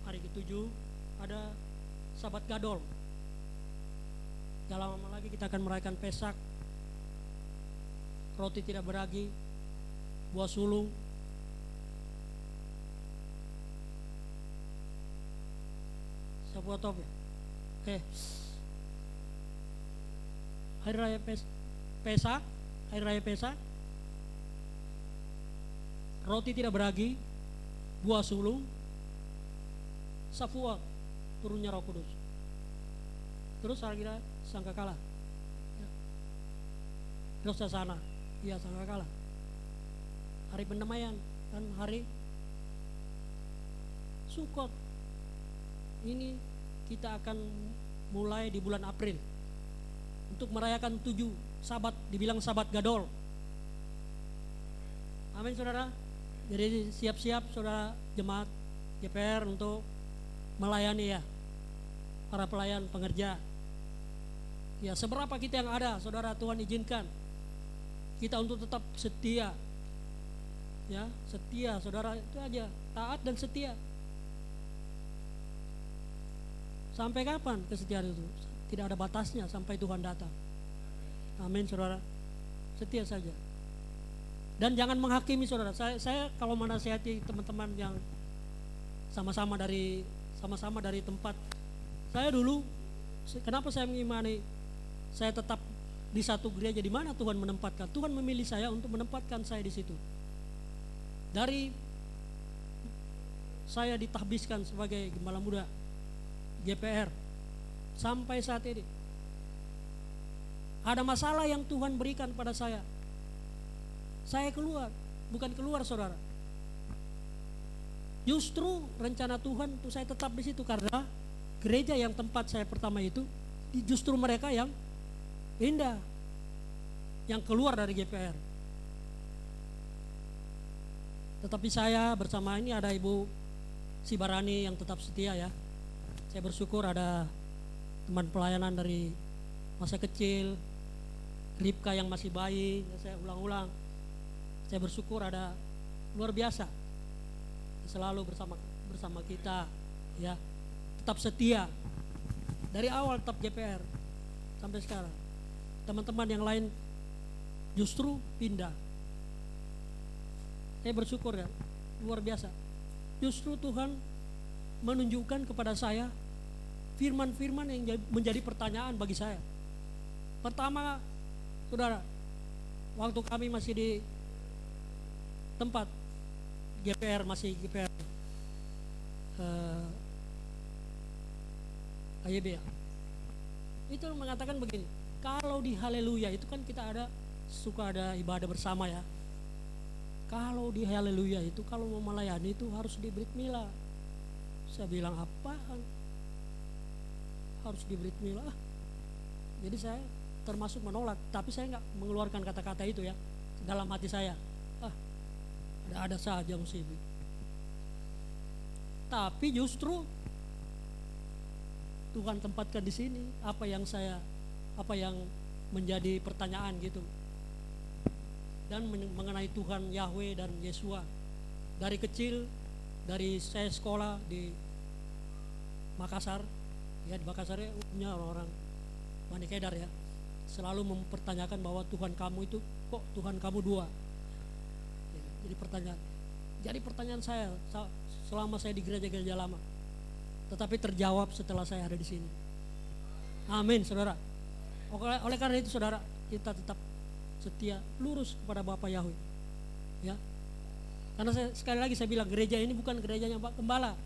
hari ke-7 ada Sabat Gadol. Tidak lama lagi kita akan merayakan Pesak, roti tidak beragi, buah sulung. Siapa top ya? Oke. Hari raya Pesak, hari raya Pesak, roti tidak beragi, buah sulung, Safuat, turunnya Roh Kudus. Terus hari raya Sangkakala, ya. Terus Sasana, iya Sangkakala. Hari pendamaian dan hari Sukot. Ini kita akan mulai di bulan April untuk merayakan 7 Sabat, dibilang Sabat Gadol. Amin saudara. Jadi siap-siap saudara jemaat GPR untuk melayani ya para pelayan pengerja. Ya, seberapa kita yang ada saudara, Tuhan izinkan kita untuk tetap setia. Ya, setia saudara, itu aja, taat dan setia. Sampai kapan kesetiaan itu? Tidak ada batasnya sampai Tuhan datang. Amin saudara. Setia saja. Dan jangan menghakimi saudara. Saya kalau menasihati teman-teman yang sama-sama dari tempat. Saya dulu, kenapa saya mengimani saya tetap di satu gereja, di mana Tuhan menempatkan. Tuhan memilih saya untuk menempatkan saya di situ. Dari saya ditahbiskan sebagai gembala muda GPR sampai saat ini, ada masalah yang Tuhan berikan pada saya keluar, bukan keluar saudara. Justru rencana Tuhan untuk saya tetap di situ, karena gereja yang tempat saya pertama itu justru mereka yang pindah, yang keluar dari GPR. Tetapi saya bersama ini ada Ibu Sibarani yang tetap setia ya. Saya bersyukur ada teman pelayanan dari masa kecil, Ripka yang masih bayi, saya ulang-ulang. Saya bersyukur ada luar biasa selalu bersama kita ya. Tetap setia dari awal, tetap GPR sampai sekarang. Teman-teman yang lain justru pindah. Saya bersyukur ya, luar biasa. Justru Tuhan menunjukkan kepada saya firman-firman yang menjadi pertanyaan bagi saya. Pertama, saudara, waktu kami masih di tempat GPR, masih GPR AYB ya, itu mengatakan begini, kalau di Haleluya itu kan kita suka ada ibadah bersama ya. Kalau di Haleluya itu kalau mau melayani itu harus di Brit Milah. Saya bilang apaan? Harus di Brit Milah. Jadi saya termasuk menolak, tapi saya nggak mengeluarkan kata-kata itu ya dalam hati saya. Ada saja musibah. Tapi justru Tuhan tempatkan di sini apa yang menjadi pertanyaan gitu. Dan mengenai Tuhan Yahweh dan Yesua. Dari kecil, dari saya sekolah di Makassar, ya di Makassar ya punya orang-orang Manikedar ya, selalu mempertanyakan bahwa Tuhan kamu itu kok Tuhan kamu dua. Jadi pertanyaan saya selama saya di gereja-gereja lama, tetapi terjawab setelah saya ada di sini. Amin saudara. Oleh karena itu saudara, kita tetap setia, lurus kepada Bapak Yahweh ya. Karena sekali lagi saya bilang, gereja ini bukan gerejanya Pak Gembala.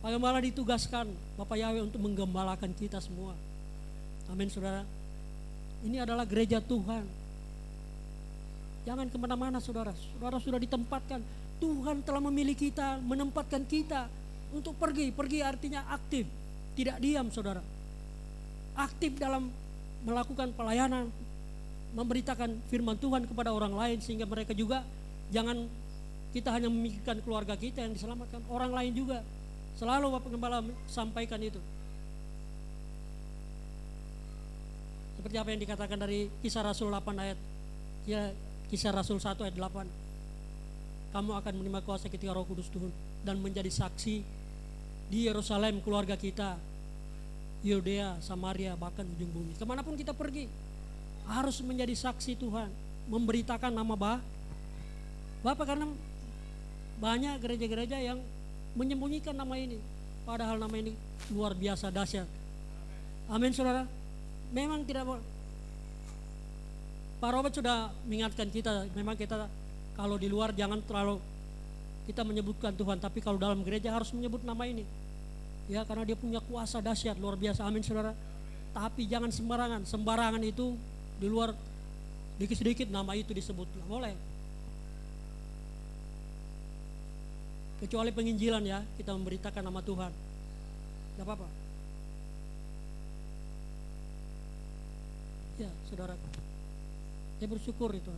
Pak Gembala ditugaskan Bapak Yahweh untuk menggembalakan kita semua. Amin saudara. Ini adalah gereja Tuhan. Jangan kemana-mana saudara. Saudara sudah ditempatkan. Tuhan telah memilih kita, menempatkan kita untuk pergi. Pergi artinya aktif, tidak diam saudara. Aktif dalam melakukan pelayanan, memberitakan firman Tuhan kepada orang lain, sehingga mereka juga jangan kita hanya memikirkan keluarga kita yang diselamatkan, orang lain juga. Selalu Bapak Gembala sampaikan itu. Seperti apa yang dikatakan dari Kisah Rasul 8 ayat, ya Kisah Rasul 1 ayat 8. Kamu akan menerima kuasa ketika Roh Kudus turun dan menjadi saksi di Yerusalem, keluarga kita, Yudea, Samaria, bahkan ujung bumi. Kemanapun kita pergi, harus menjadi saksi Tuhan, memberitakan nama Bapak, karena banyak gereja-gereja yang menyembunyikan nama ini, padahal nama ini luar biasa dahsyat. Amin saudara. Memang tidak, Pak Robert sudah mengingatkan kita, memang kita kalau di luar jangan terlalu kita menyebutkan Tuhan, tapi kalau dalam gereja harus menyebut nama ini. Ya, karena dia punya kuasa dahsyat luar biasa. Amin saudara. Tapi jangan sembarangan itu di luar dikit-sedikit nama itu disebut, nggak boleh. Kecuali penginjilan ya, kita memberitakan nama Tuhan, nggak apa-apa. Ya saudara, saya bersyukur itu.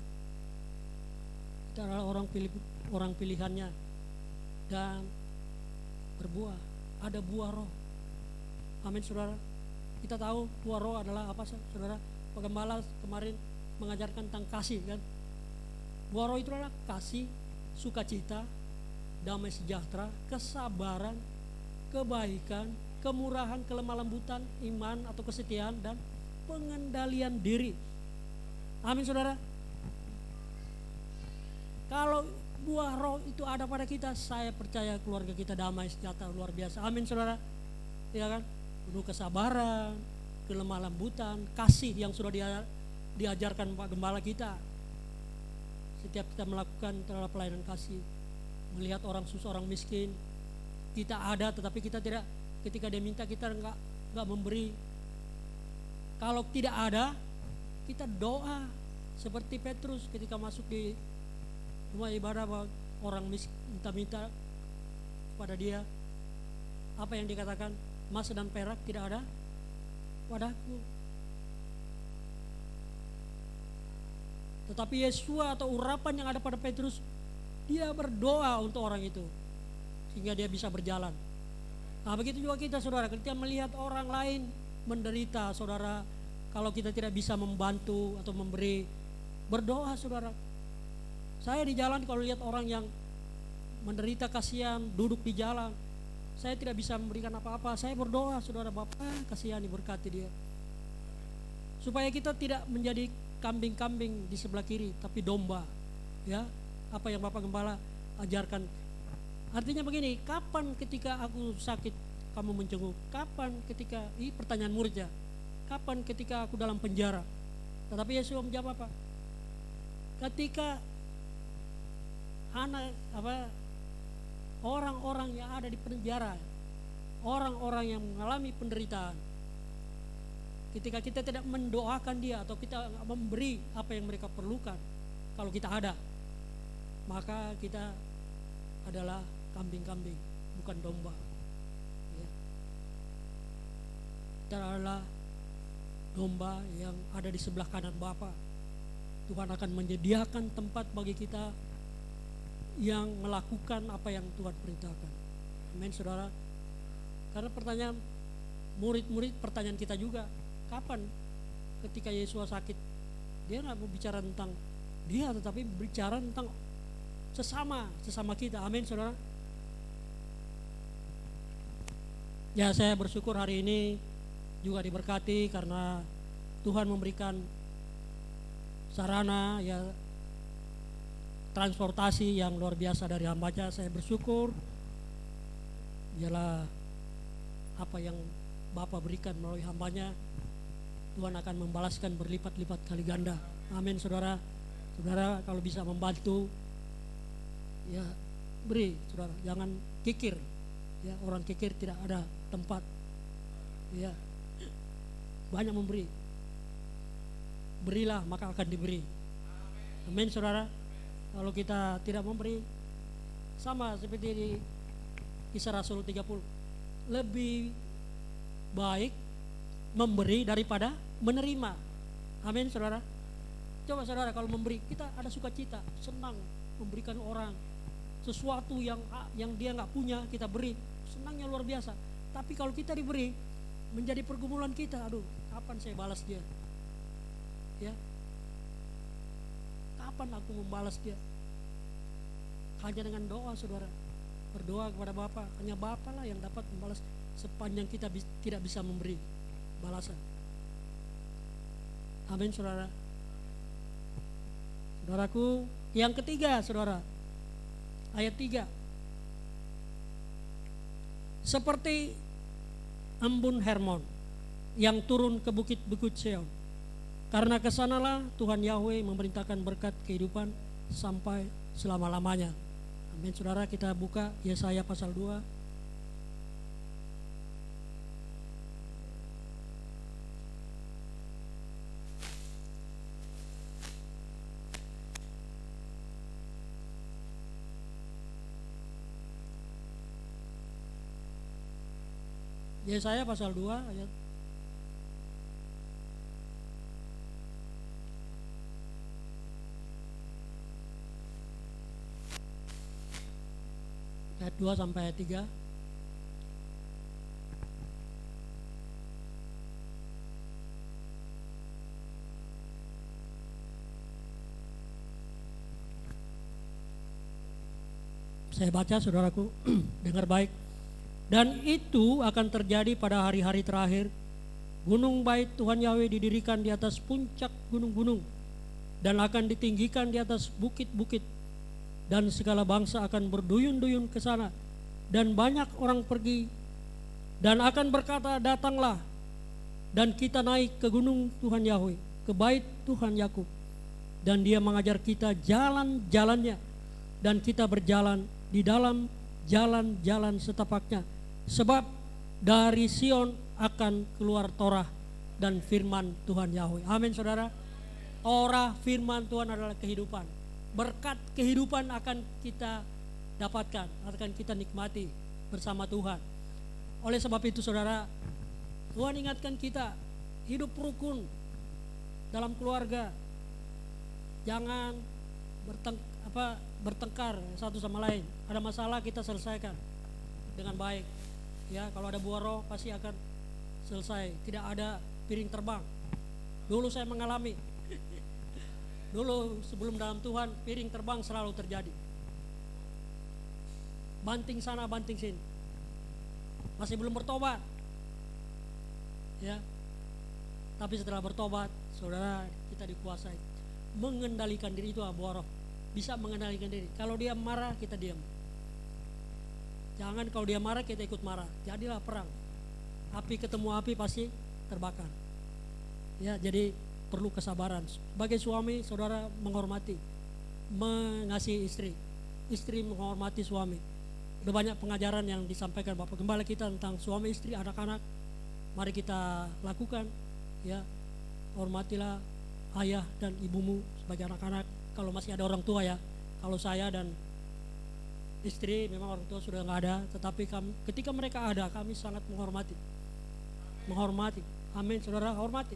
Kita adalah orang pilihannya dan berbuah. Ada buah roh. Amin saudara. Kita tahu buah roh adalah apa saudara? Pak Gembala kemarin mengajarkan tentang kasih kan. Buah roh itu adalah kasih, sukacita, damai sejahtera, kesabaran, kebaikan, kemurahan, kelemah lembutan, iman atau kesetiaan, dan pengendalian diri. Amin saudara. Kalau buah roh itu ada pada kita, saya percaya keluarga kita damai sejahtera luar biasa. Amin saudara. Ya kan? Penuh kesabaran, kelemah lembutan, kasih yang sudah diajarkan Pak Gembala kita. Setiap kita melakukan terhadap pelayanan kasih, melihat orang susah, orang miskin, kita ada tetapi kita tidak, ketika dia minta kita enggak memberi. Kalau tidak ada, kita doa seperti Petrus ketika masuk di rumah ibadah, orang miskin minta pada dia, apa yang dikatakan, emas dan perak tidak ada padaku, tetapi Yesus atau urapan yang ada pada Petrus, dia berdoa untuk orang itu sehingga dia bisa berjalan. Nah begitu juga kita saudara, ketika melihat orang lain menderita saudara, kalau kita tidak bisa membantu atau memberi, berdoa saudara. Saya di jalan kalau lihat orang yang menderita, kasihan, duduk di jalan, saya tidak bisa memberikan apa-apa, saya berdoa saudara, Bapak kasihani, berkati dia, supaya kita tidak menjadi kambing-kambing di sebelah kiri, tapi domba. Ya, apa yang Bapak Gembala ajarkan. Artinya begini, kapan ketika aku sakit kamu menjenguk? Kapan ketika, ini pertanyaan muridnya, kapan ketika aku dalam penjara? Tetapi Yesus menjawab apa? Ketika orang-orang yang ada di penjara, orang-orang yang mengalami penderitaan, ketika kita tidak mendoakan dia atau kita memberi apa yang mereka perlukan, kalau kita ada, maka kita adalah kambing-kambing, bukan domba. Ya. Kita adalah domba yang ada di sebelah kanan Bapa. Tuhan akan menyediakan tempat bagi kita yang melakukan apa yang Tuhan perintahkan. Amin saudara. Karena pertanyaan murid-murid, pertanyaan kita juga, kapan ketika Yesus sakit, dia nggak mau bicara tentang dia, tetapi bicara tentang sesama kita. Amin saudara. Ya, saya bersyukur hari ini juga diberkati karena Tuhan memberikan sarana ya transportasi yang luar biasa dari hambanya. Saya bersyukur ialah apa yang Bapa berikan melalui hambanya, Tuhan akan membalaskan berlipat-lipat kali ganda. Amin saudara. Saudara kalau bisa membantu, ya beri saudara, jangan kikir. Ya, orang kikir tidak ada tempat. Ya, banyak memberi. Berilah maka akan diberi. Amin saudara. Kalau kita tidak memberi, sama seperti di Kisah Rasul 30, lebih baik memberi daripada menerima. Amin saudara. Coba saudara, kalau memberi, kita ada sukacita, senang memberikan orang sesuatu yang dia nggak punya, kita beri, senangnya luar biasa. Tapi kalau kita diberi, menjadi pergumulan kita, aduh, kapan saya balas dia? Ya, kapan aku membalas dia? Hanya dengan doa, saudara, berdoa kepada Bapa. Hanya Bapa lah yang dapat membalas sepanjang kita tidak bisa memberi balasan. Amin, saudara. Saudaraku, yang ketiga, saudara, ayat 3. Seperti embun Hermon yang turun ke bukit-bukit Sion, karena kesanalah Tuhan Yahweh memerintahkan berkat kehidupan sampai selama-lamanya. Amin, saudara. Kita buka Yesaya pasal 2. Yesaya pasal 2 ayat ayat 2 sampai ayat 3. Saya baca, saudaraku, dengar baik. Dan itu akan terjadi pada hari-hari terakhir. Gunung bait Tuhan Yahweh didirikan di atas puncak gunung-gunung dan akan ditinggikan di atas bukit-bukit, dan segala bangsa akan berduyun-duyun ke sana, dan banyak orang pergi dan akan berkata, datanglah dan kita naik ke gunung Tuhan Yahweh, ke bait Tuhan Yakub, dan dia mengajar kita jalan-jalannya, dan kita berjalan di dalam jalan-jalan setapaknya. Sebab dari Sion akan keluar Torah dan firman Tuhan Yahweh. Amin, saudara. Torah, firman Tuhan adalah kehidupan. Berkat kehidupan akan kita dapatkan, akan kita nikmati bersama Tuhan. Oleh sebab itu, saudara, Tuhan ingatkan kita hidup rukun dalam keluarga. Jangan bertengkar satu sama lain. Ada masalah, kita selesaikan dengan baik. Ya, kalau ada buah roh pasti akan selesai. Tidak ada piring terbang. Dulu saya mengalami. Dulu sebelum dalam Tuhan, piring terbang selalu terjadi. Banting sana, banting sini. Masih belum bertobat. Ya. Tapi setelah bertobat, saudara, kita dikuasai. Mengendalikan diri itu buah roh. Bisa mengendalikan diri. Kalau dia marah, kita diam. Jangan kalau dia marah kita ikut marah. Jadilah perang. Api ketemu api pasti terbakar. Ya, jadi perlu kesabaran. Sebagai suami, saudara menghormati, mengasihi istri. Istri menghormati suami. Udah banyak pengajaran yang disampaikan Bapak Gembala kita tentang suami istri, anak-anak. Mari kita lakukan. Ya, hormatilah ayah dan ibumu sebagai anak-anak. Kalau masih ada orang tua, ya. Kalau saya dan istri memang orang tua sudah nggak ada, tetapi ketika mereka ada, kami sangat menghormati. Amin, saudara, hormati.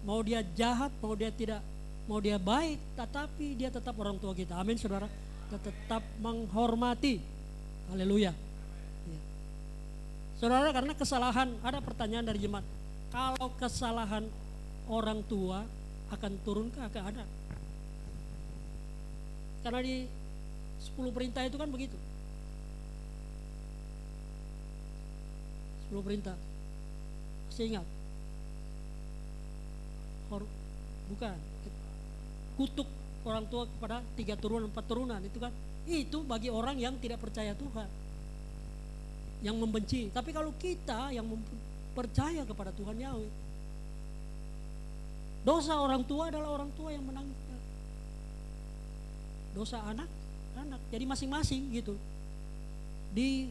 Mau dia jahat, mau dia tidak, mau dia baik, tetapi dia tetap orang tua kita. Amin, saudara. Tetap menghormati. Haleluya. Ya. Saudara, karena kesalahan, ada pertanyaan dari jemaat. Kalau kesalahan orang tua akan turun ke anak. Karena di 10 perintah itu kan begitu. 10 perintah. Masih ingat? Bukan. Kutuk orang tua kepada 3 turunan, 4 turunan itu kan. Itu bagi orang yang tidak percaya Tuhan. Yang membenci. Tapi kalau kita yang percaya kepada Tuhan Yahweh, dosa orang tua adalah orang tua yang menanggung. Dosa anak. Jadi masing-masing gitu. Di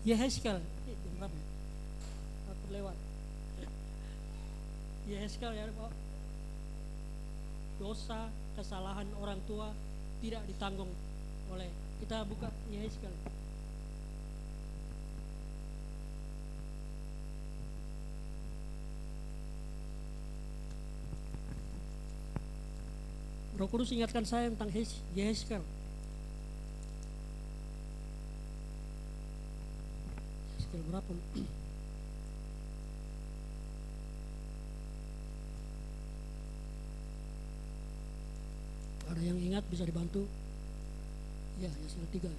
Yehezkel, lewat. Yehezkel, ya, Pak. Dosa, kesalahan orang tua tidak ditanggung oleh. Kita buka Yehezkel. Roh Kudus ingatkan saya tentang Yehezkel. Yehezkel berapa? Ada yang ingat bisa dibantu? Ya, Yehezkel 3.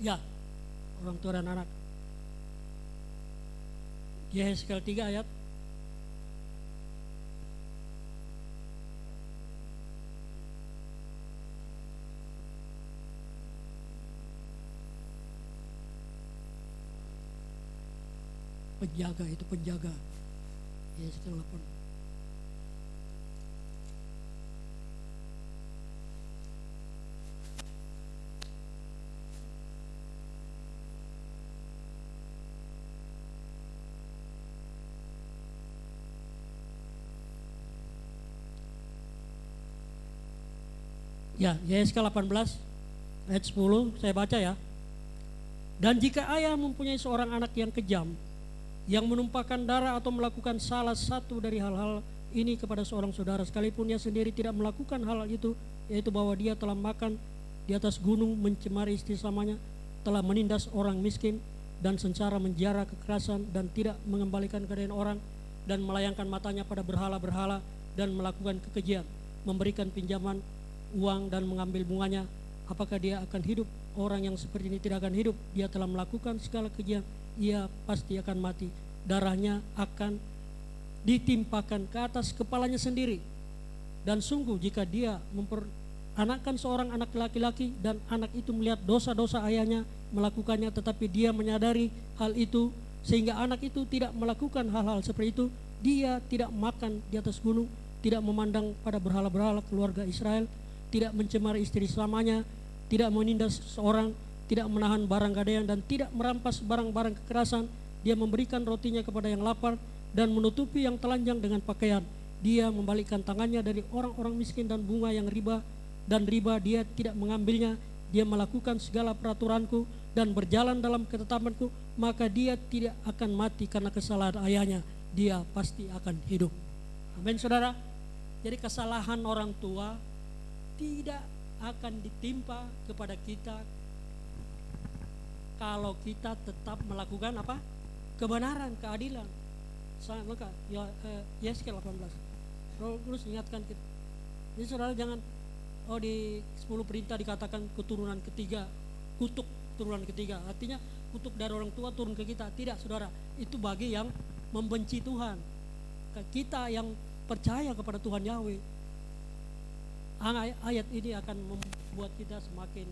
Ya, orang tua dan anak. Yehezkel 3 ayat penjaga, itu penjaga. Yehezkel 8. Ya, Yehezkel 18 ayat 10 saya baca ya. Dan jika ayah mempunyai seorang anak yang kejam, yang menumpahkan darah atau melakukan salah satu dari hal-hal ini kepada seorang saudara, sekalipun ia sendiri tidak melakukan hal itu, yaitu bahwa dia telah makan di atas gunung, mencemari istri selamanya, telah menindas orang miskin dan secara menjara kekerasan dan tidak mengembalikan keadaan orang, dan melayangkan matanya pada berhala-berhala dan melakukan kekejian, memberikan pinjaman uang dan mengambil bunganya, apakah dia akan hidup? Orang yang seperti ini tidak akan hidup. Dia telah melakukan segala kejian, ia pasti akan mati. Darahnya akan ditimpakan ke atas kepalanya sendiri. Dan sungguh jika dia memperanakkan seorang anak laki-laki dan anak itu melihat dosa-dosa ayahnya melakukannya, tetapi dia menyadari hal itu sehingga anak itu tidak melakukan hal-hal seperti itu, dia tidak makan di atas gunung, tidak memandang pada berhala-berhala keluarga Israel, tidak mencemari istri selamanya, tidak menindas seorang, tidak menahan barang gadaian, dan tidak merampas barang-barang kekerasan. Dia memberikan rotinya kepada yang lapar dan menutupi yang telanjang dengan pakaian. Dia membalikkan tangannya dari orang-orang miskin dan bunga yang riba dia tidak mengambilnya. Dia melakukan segala peraturanku dan berjalan dalam ketetapanku, maka dia tidak akan mati karena kesalahan ayahnya. Dia pasti akan hidup. Amin, saudara. Jadi kesalahan orang tua tidak akan ditimpa kepada kita kalau kita tetap melakukan apa? Kebenaran, keadilan. Maka Yehezkel 18. Roh Kudus ingatkan kita. Jadi saudara jangan di 10 perintah dikatakan keturunan ketiga, kutuk turunan ketiga. Artinya kutuk dari orang tua turun ke kita. Tidak, saudara. Itu bagi yang membenci Tuhan. Kita yang percaya kepada Tuhan Yahweh, ayat ini akan membuat kita semakin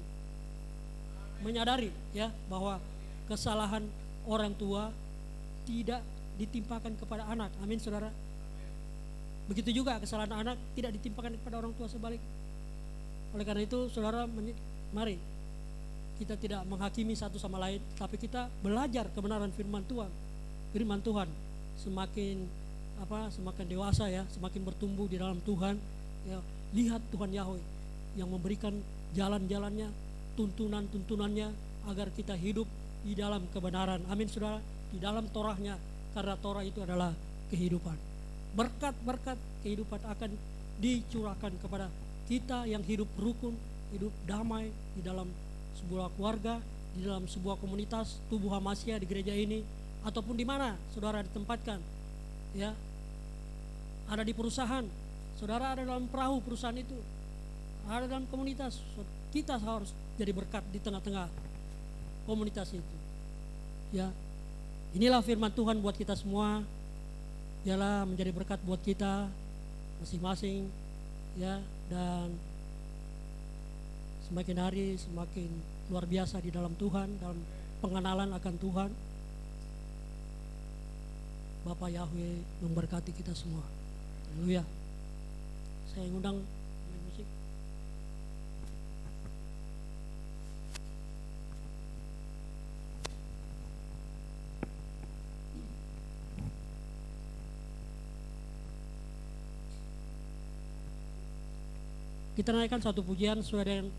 menyadari ya bahwa kesalahan orang tua tidak ditimpakan kepada anak. Amin, saudara. Begitu juga kesalahan anak tidak ditimpakan kepada orang tua sebalik. Oleh karena itu, saudara, mari kita tidak menghakimi satu sama lain, tapi kita belajar kebenaran firman Tuhan. Firman Tuhan semakin dewasa ya, semakin bertumbuh di dalam Tuhan ya. Lihat Tuhan Yahweh yang memberikan jalan-jalannya, tuntunan-tuntunannya agar kita hidup di dalam kebenaran. Amin, saudara. Di dalam Torahnya, karena Torah itu adalah kehidupan. Berkat-berkat kehidupan akan dicurahkan kepada kita yang hidup rukun, hidup damai di dalam sebuah keluarga, di dalam sebuah komunitas tubuh Hamasya di gereja ini, ataupun di mana saudara ditempatkan ya. Ada di perusahaan, saudara ada dalam perahu perusahaan itu, ada dalam komunitas, kita harus jadi berkat di tengah-tengah komunitas itu ya. Inilah firman Tuhan buat kita semua, ialah menjadi berkat buat kita masing-masing ya, dan semakin hari semakin luar biasa di dalam Tuhan, dalam pengenalan akan Tuhan. Bapa Yahweh memberkati kita semua. Haleluya. Saya ngundang main musik. Kita naikkan satu pujian sesuai dengan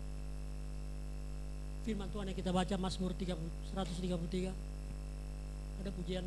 firman Tuhan yang kita baca, Mazmur 133. Ada pujian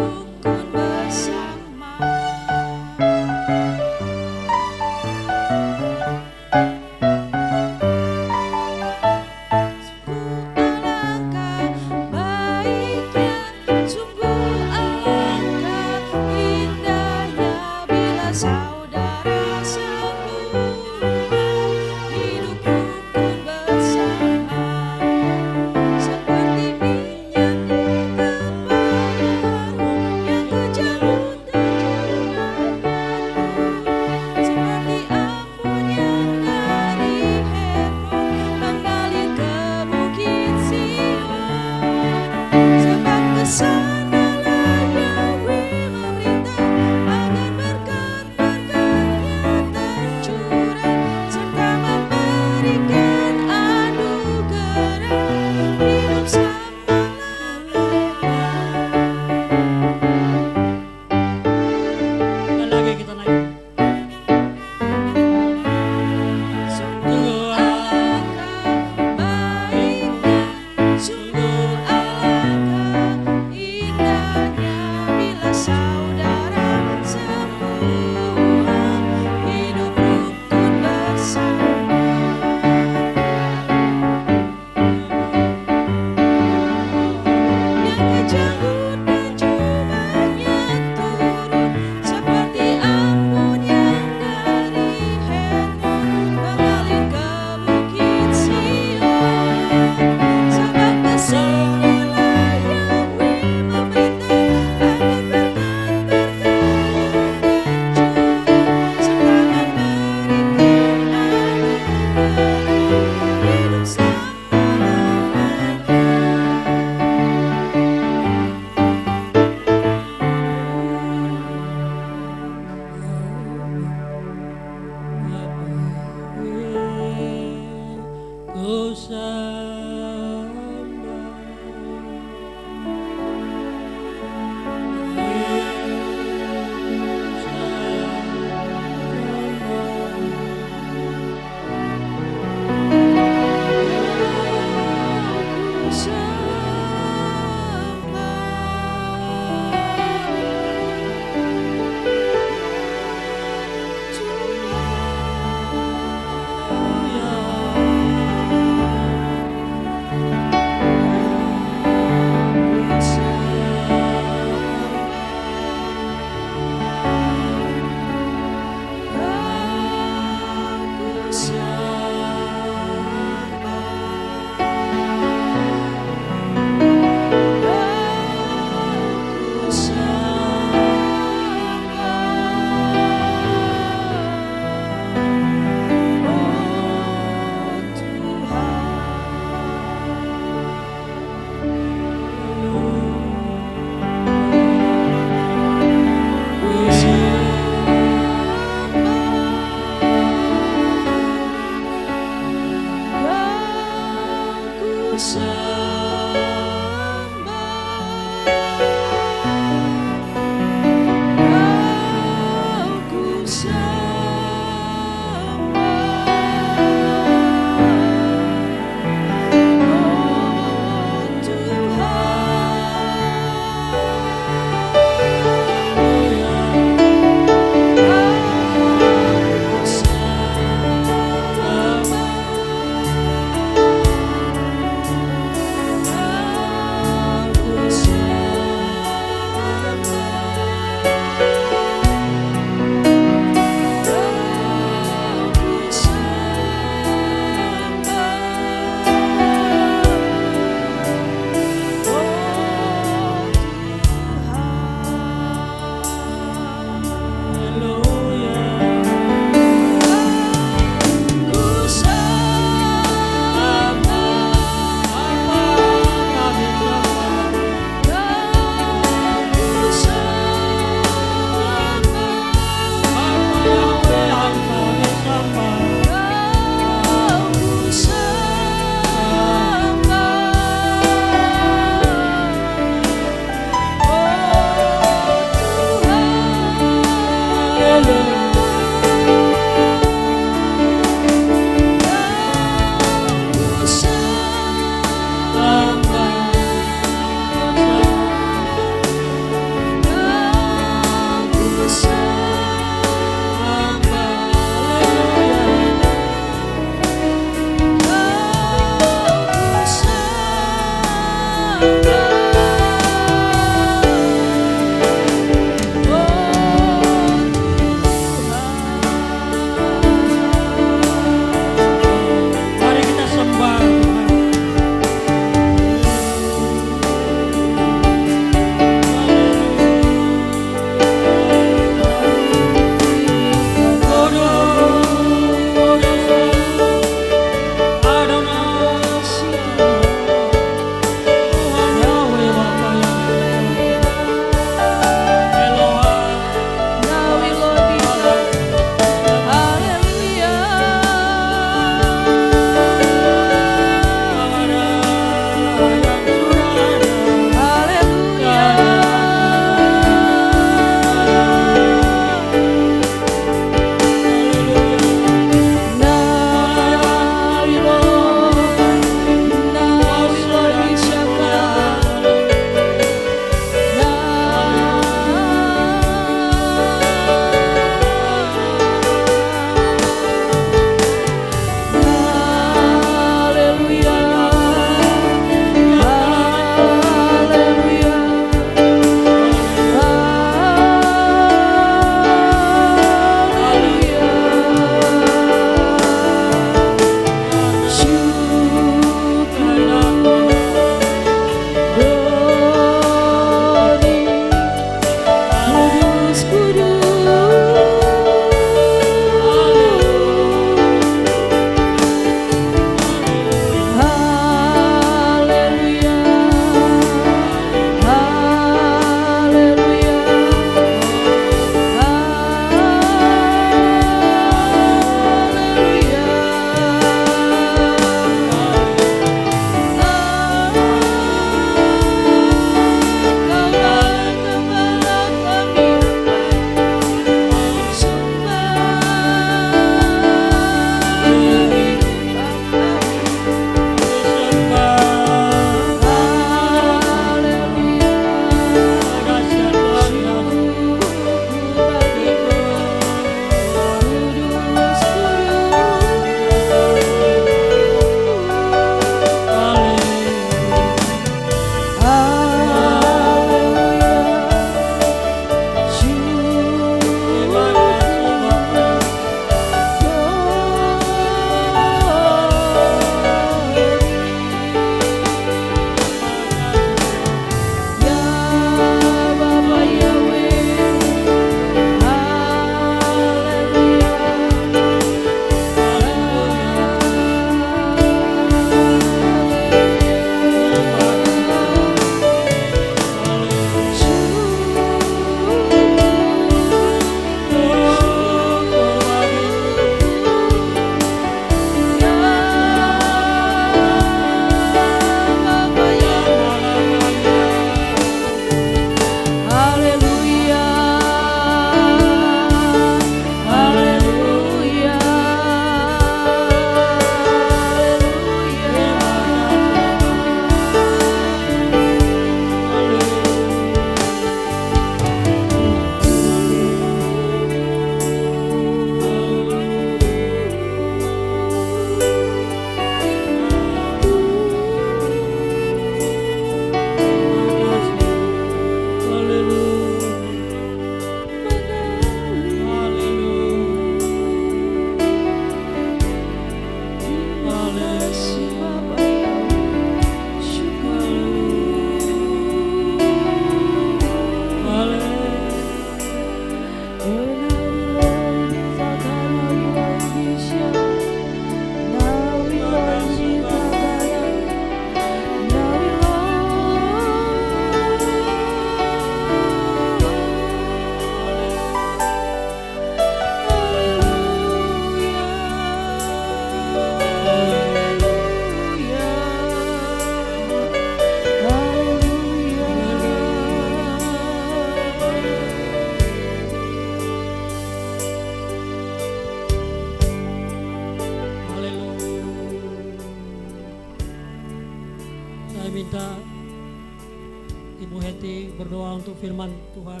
Hetty berdoa untuk firman Tuhan.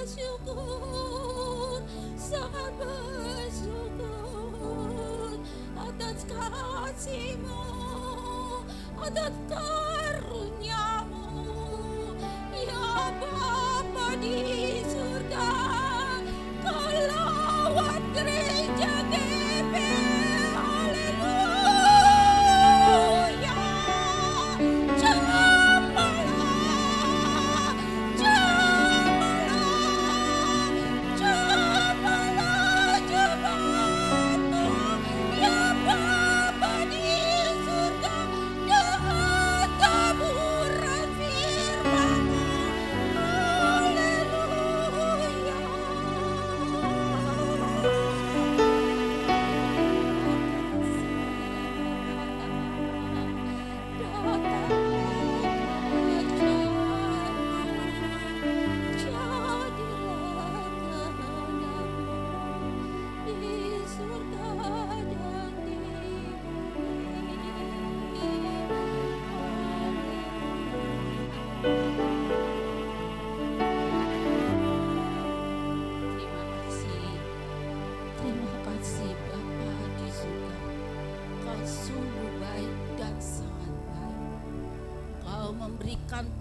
Bersyukur, sangat bersyukur atas kasih-Mu, atas karunia-Mu, ya Bapa di surga. Kau lawat gereja GPR, haleluya.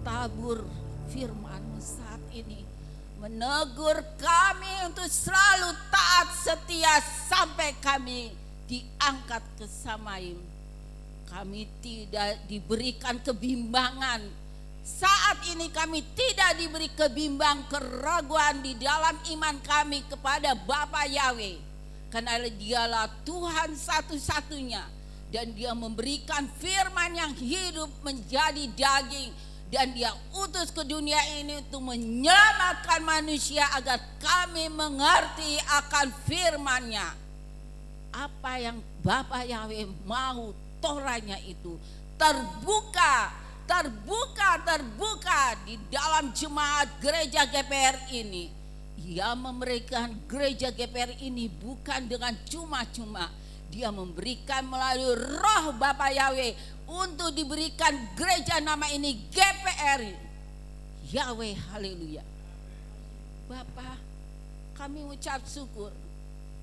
Tabur firman-Mu saat ini menegur kami untuk selalu taat setia sampai kami diangkat ke Samaim. Kami tidak diberikan kebimbangan. Saat ini kami tidak diberi kebimbang, keraguan di dalam iman kami kepada Bapa Yahweh, karena Dialah Tuhan satu-satunya, dan Dia memberikan firman yang hidup menjadi daging. Dan Dia utus ke dunia ini untuk menyelamatkan manusia agar kami mengerti akan firman-Nya. Apa yang Bapa Yahweh mau, Torahnya itu terbuka di dalam jemaat gereja GPR ini. Dia memberikan gereja GPR ini bukan dengan cuma-cuma. Dia memberikan melalui roh Bapa Yahweh untuk diberikan gereja nama ini GPR Yahweh, haleluya. Bapa, kami ucap syukur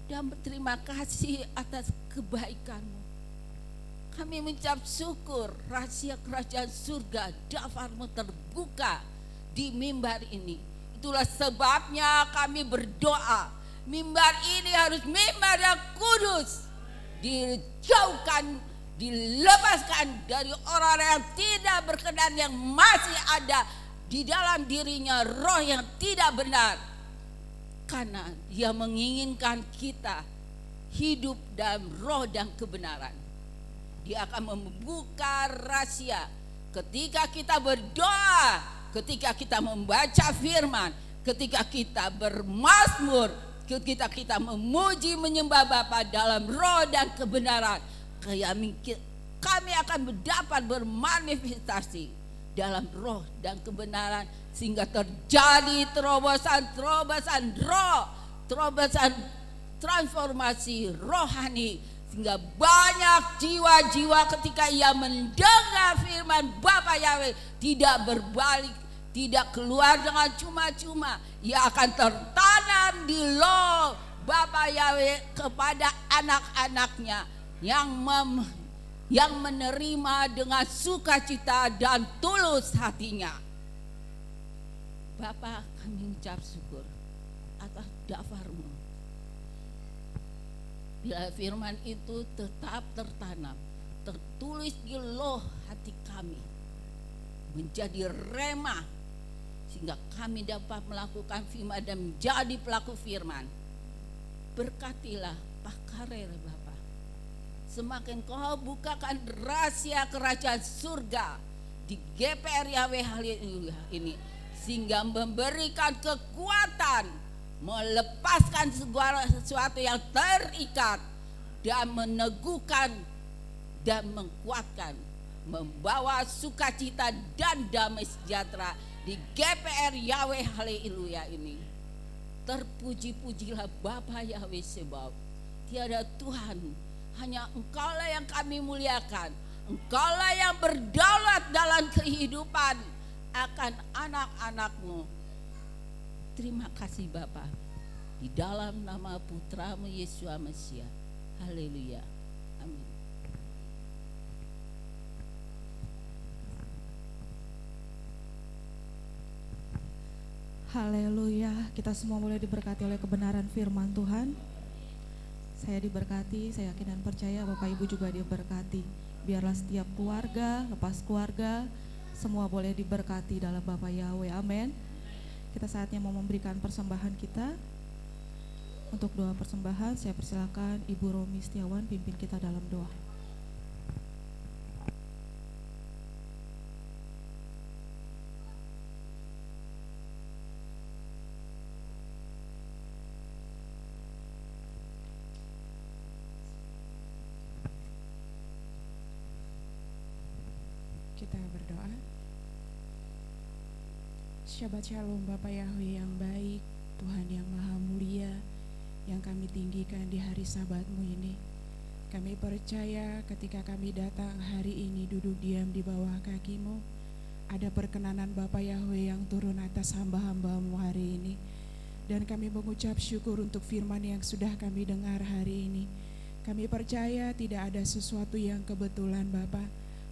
dan berterima kasih atas kebaikan-Mu. Kami mengucap syukur rahasia kerajaan surga daftar-Mu terbuka di mimbar ini. Itulah sebabnya kami berdoa, mimbar ini harus mimbar yang kudus, dijauhkan, dilepaskan dari orang-orang yang tidak berkenan, yang masih ada di dalam dirinya roh yang tidak benar, karena Dia menginginkan kita hidup dalam roh dan kebenaran. Dia akan membuka rahasia ketika kita berdoa, ketika kita membaca firman, ketika kita bermazmur, ketika kita memuji menyembah Bapa dalam roh dan kebenaran. Kami akan mendapat bermanifestasi dalam roh dan kebenaran, sehingga terjadi terobosan roh, terobosan transformasi rohani, sehingga banyak jiwa-jiwa ketika ia mendengar firman Bapa Yahweh tidak berbalik, tidak keluar dengan cuma-cuma. Ia akan tertanam di loh Bapa Yahweh kepada anak-anaknya yang menerima dengan sukacita dan tulus hatinya. Bapa, kami ucap syukur atas daftar-Mu. Bila firman itu tetap tertanam, tertulis di loh hati kami, menjadi rema, sehingga kami dapat melakukan firman dan menjadi pelaku firman. Berkatilah Pak Karer, Bapa. Semakin Kau bukakan rahasia kerajaan surga di GPR Yahweh haleluya ini, sehingga memberikan kekuatan, melepaskan segala sesuatu yang terikat dan meneguhkan dan menguatkan, membawa sukacita dan damai sejahtera di GPR Yahweh haleluya ini. Terpuji-pujilah Bapa Yahweh, sebab tiada Tuhan, hanya Engkaulah yang kami muliakan. Engkaulah yang berdaulat dalam kehidupan akan anak-anak-Mu. Terima kasih Bapa, di dalam nama Putra-Mu Yesus Mesias. Haleluya. Amin. Haleluya, kita semua boleh diberkati oleh kebenaran firman Tuhan. Saya diberkati, saya yakin dan percaya Bapak Ibu juga diberkati. Biarlah setiap keluarga, lepas keluarga, semua boleh diberkati dalam Bapa Yahweh, amin. Kita saatnya mau memberikan persembahan kita. Untuk doa persembahan, saya persilakan Ibu Romi Setiawan pimpin kita dalam doa. Kita berdoa. Shabbat Shalom Bapa Yahweh yang baik, Tuhan yang maha mulia, yang kami tinggikan di hari Sabat-Mu ini. Kami percaya ketika kami datang hari ini duduk diam di bawah kaki-Mu, ada perkenanan Bapa Yahweh yang turun atas hamba-hamba-Mu hari ini. Dan kami mengucap syukur untuk firman yang sudah kami dengar hari ini. Kami percaya tidak ada sesuatu yang kebetulan Bapa.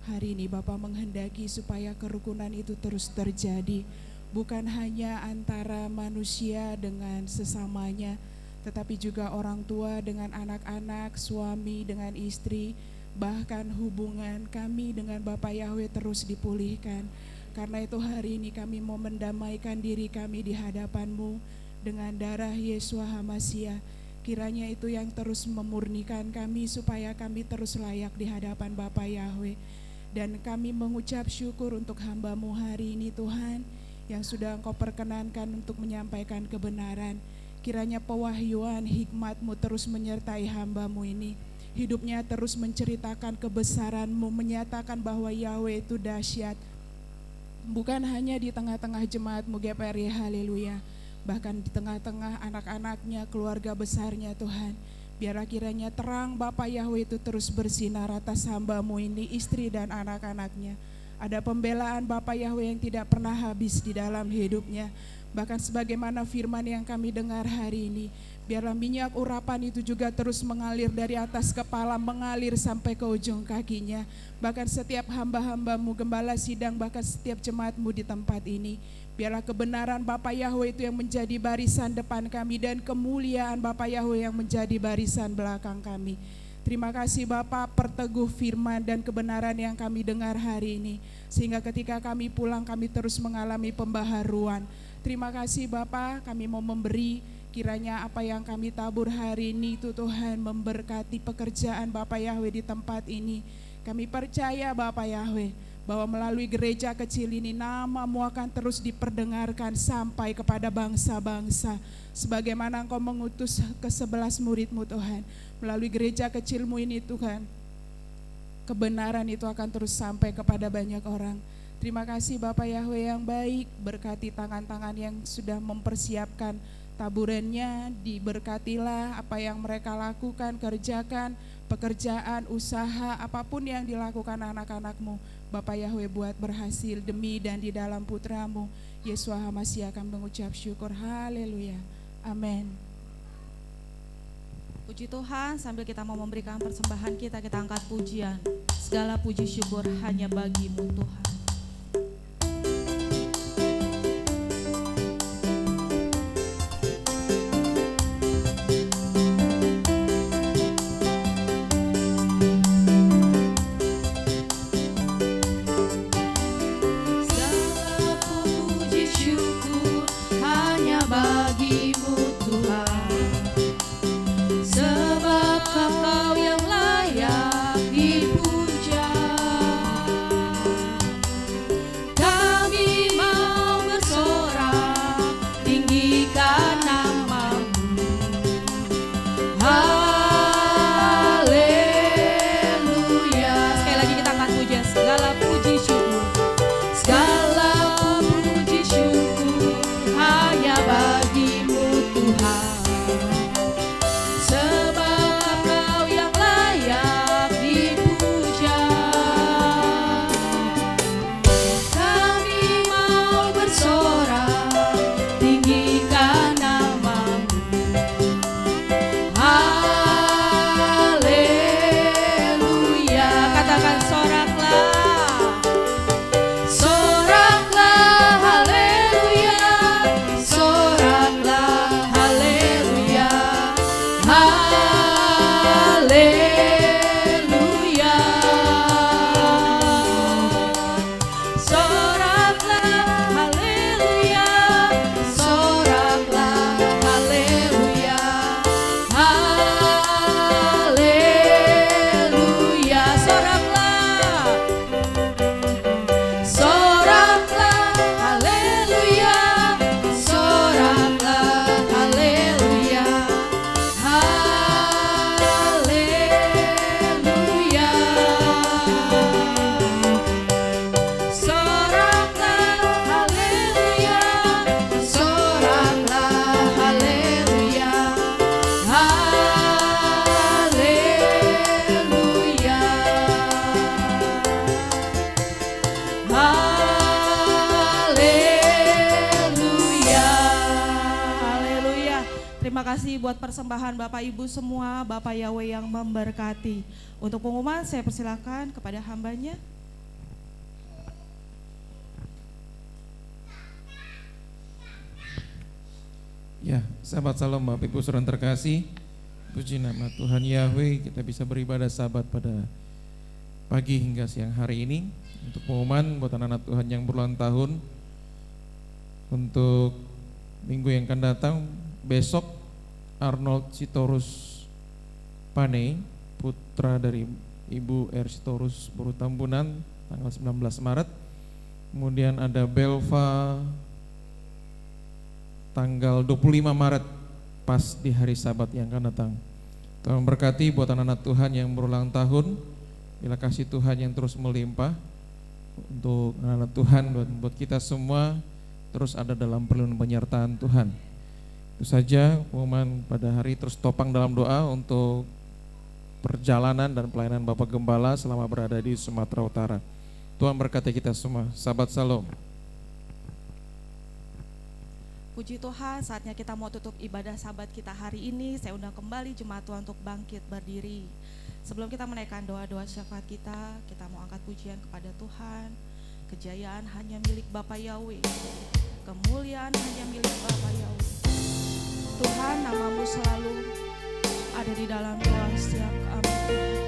Hari ini Bapa menghendaki supaya kerukunan itu terus terjadi, bukan hanya antara manusia dengan sesamanya, tetapi juga orang tua dengan anak-anak, suami dengan istri, bahkan hubungan kami dengan Bapa Yahweh terus dipulihkan. Karena itu hari ini kami mau mendamaikan diri kami di hadapan-Mu dengan darah Yeshua HaMashiach. Kiranya itu yang terus memurnikan kami supaya kami terus layak di hadapan Bapa Yahweh. Dan kami mengucap syukur untuk hamba-Mu hari ini Tuhan, yang sudah Engkau perkenankan untuk menyampaikan kebenaran. Kiranya pewahyuan hikmat-Mu terus menyertai hamba-Mu ini. Hidupnya terus menceritakan kebesaran-Mu, menyatakan bahwa Yahweh itu dahsyat. Bukan hanya di tengah-tengah jemaat-Mu GPRI, haleluya, bahkan di tengah-tengah anak-anaknya, keluarga besarnya Tuhan. Biarlah kiranya terang Bapa Yahweh itu terus bersinar atas hamba-Mu ini, istri dan anak-anaknya. Ada pembelaan Bapa Yahweh yang tidak pernah habis di dalam hidupnya. Bahkan sebagaimana firman yang kami dengar hari ini, biarlah minyak urapan itu juga terus mengalir dari atas kepala, mengalir sampai ke ujung kakinya. Bahkan setiap hamba-hamba-Mu, gembala sidang, bahkan setiap jemaat-Mu di tempat ini, biarlah kebenaran Bapa Yahweh itu yang menjadi barisan depan kami, dan kemuliaan Bapa Yahweh yang menjadi barisan belakang kami. Terima kasih Bapa, perteguh firman dan kebenaran yang kami dengar hari ini, sehingga ketika kami pulang kami terus mengalami pembaharuan. Terima kasih Bapa, kami mau memberi, kiranya apa yang kami tabur hari ini itu Tuhan memberkati pekerjaan Bapa Yahweh di tempat ini. Kami percaya Bapa Yahweh, bahwa melalui gereja kecil ini nama-Mu akan terus diperdengarkan sampai kepada bangsa-bangsa. Sebagaimana Engkau mengutus ke-11 murid-Mu Tuhan, melalui gereja kecil-Mu ini Tuhan, kebenaran itu akan terus sampai kepada banyak orang. Terima kasih Bapa Yahweh yang baik, berkati tangan-tangan yang sudah mempersiapkan taburannya, diberkatilah apa yang mereka lakukan, kerjakan, pekerjaan, usaha, apapun yang dilakukan anak-anak-Mu. Bapa Yahweh buat berhasil demi dan di dalam Putra-Mu Yeshua HaMashiach. Akan mengucap syukur, haleluya, amin. Puji Tuhan, sambil kita mau memberikan persembahan kita angkat pujian. Segala puji syukur hanya bagi-Mu Tuhan. Kau yang layak dipuja. Terima kasih buat persembahan Bapak Ibu semua, Bapak Yahweh yang memberkati. Untuk pengumuman saya persilakan kepada hambanya. Ya, sahabat salam Bapak Ibu saudara terkasih, puji nama Tuhan Yahweh, kita bisa beribadah sabat pada pagi hingga siang hari ini. Untuk pengumuman buat anak-anak Tuhan yang berulang tahun, untuk minggu yang akan datang, besok Arnold Sitorus Pane, putra dari Ibu R. Sitorus Buru Tambunan, tanggal 19 Maret. Kemudian ada Belva tanggal 25 Maret, pas di hari Sabat yang akan datang. Tuhan memberkati buat anak-anak Tuhan yang berulang tahun, bila kasih Tuhan yang terus melimpah untuk anak-anak Tuhan, buat kita semua terus ada dalam perlindungan penyertaan Tuhan. Itu saja pengumuman pada hari, terus topang dalam doa untuk perjalanan dan pelayanan Bapak Gembala selama berada di Sumatera Utara. Tuhan berkati kita semua. Sahabat Salam. Puji Tuhan, saatnya kita mau tutup ibadah sabat kita hari ini. Saya undang kembali jemaat Tuhan untuk bangkit berdiri. Sebelum kita menaikkan doa-doa syafaat kita mau angkat pujian kepada Tuhan. Kejayaan hanya milik Bapa Yahweh, kemuliaan hanya milik Bapa Yahweh. Tuhan, namamu selalu ada di dalam doa setiap kami, Tuhan.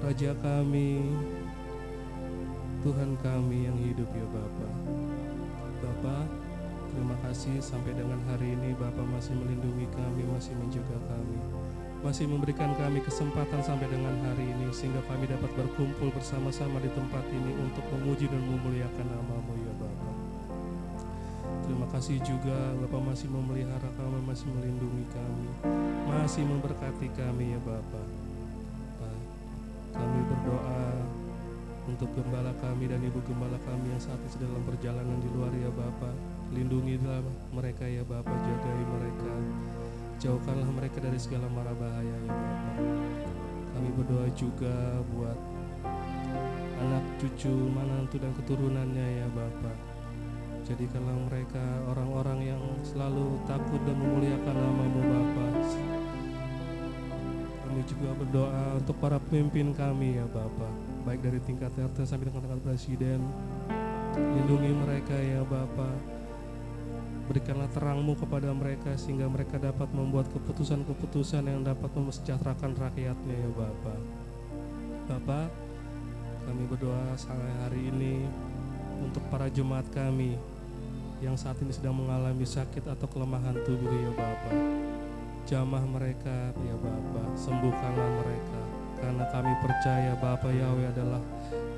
Raja kami, Tuhan kami yang hidup ya Bapa. Bapa, terima kasih sampai dengan hari ini Bapa masih melindungi kami, masih menjaga kami, masih memberikan kami kesempatan sampai dengan hari ini sehingga kami dapat berkumpul bersama-sama di tempat ini untuk memuji dan memuliakan nama-Mu ya Bapa. Terima kasih juga Bapa masih memelihara kami, masih melindungi kami, masih memberkati kami ya Bapa. Kami berdoa untuk gembala kami dan ibu gembala kami yang saat ini dalam perjalanan di luar ya Bapa. Lindungilah mereka ya Bapa, jagai mereka, jauhkanlah mereka dari segala mara bahaya ya Bapa. Kami berdoa juga buat anak cucu, mantu dan keturunannya ya Bapa. Jadikanlah mereka orang-orang yang selalu takut dan memuliakan nama-Mu Bapa. Kami juga berdoa untuk para pemimpin kami ya Bapa, baik dari tingkat RT sampai dengan tingkat presiden. Lindungi mereka ya Bapa. Berikanlah terang-Mu kepada mereka sehingga mereka dapat membuat keputusan-keputusan yang dapat mesejahterakan rakyatnya ya Bapa. Bapa, kami berdoa sampai hari ini untuk para jemaat kami yang saat ini sedang mengalami sakit atau kelemahan tubuh ya Bapa. Jamah mereka ya Bapa, sembuhkanlah mereka, karena kami percaya Bapa Yahweh adalah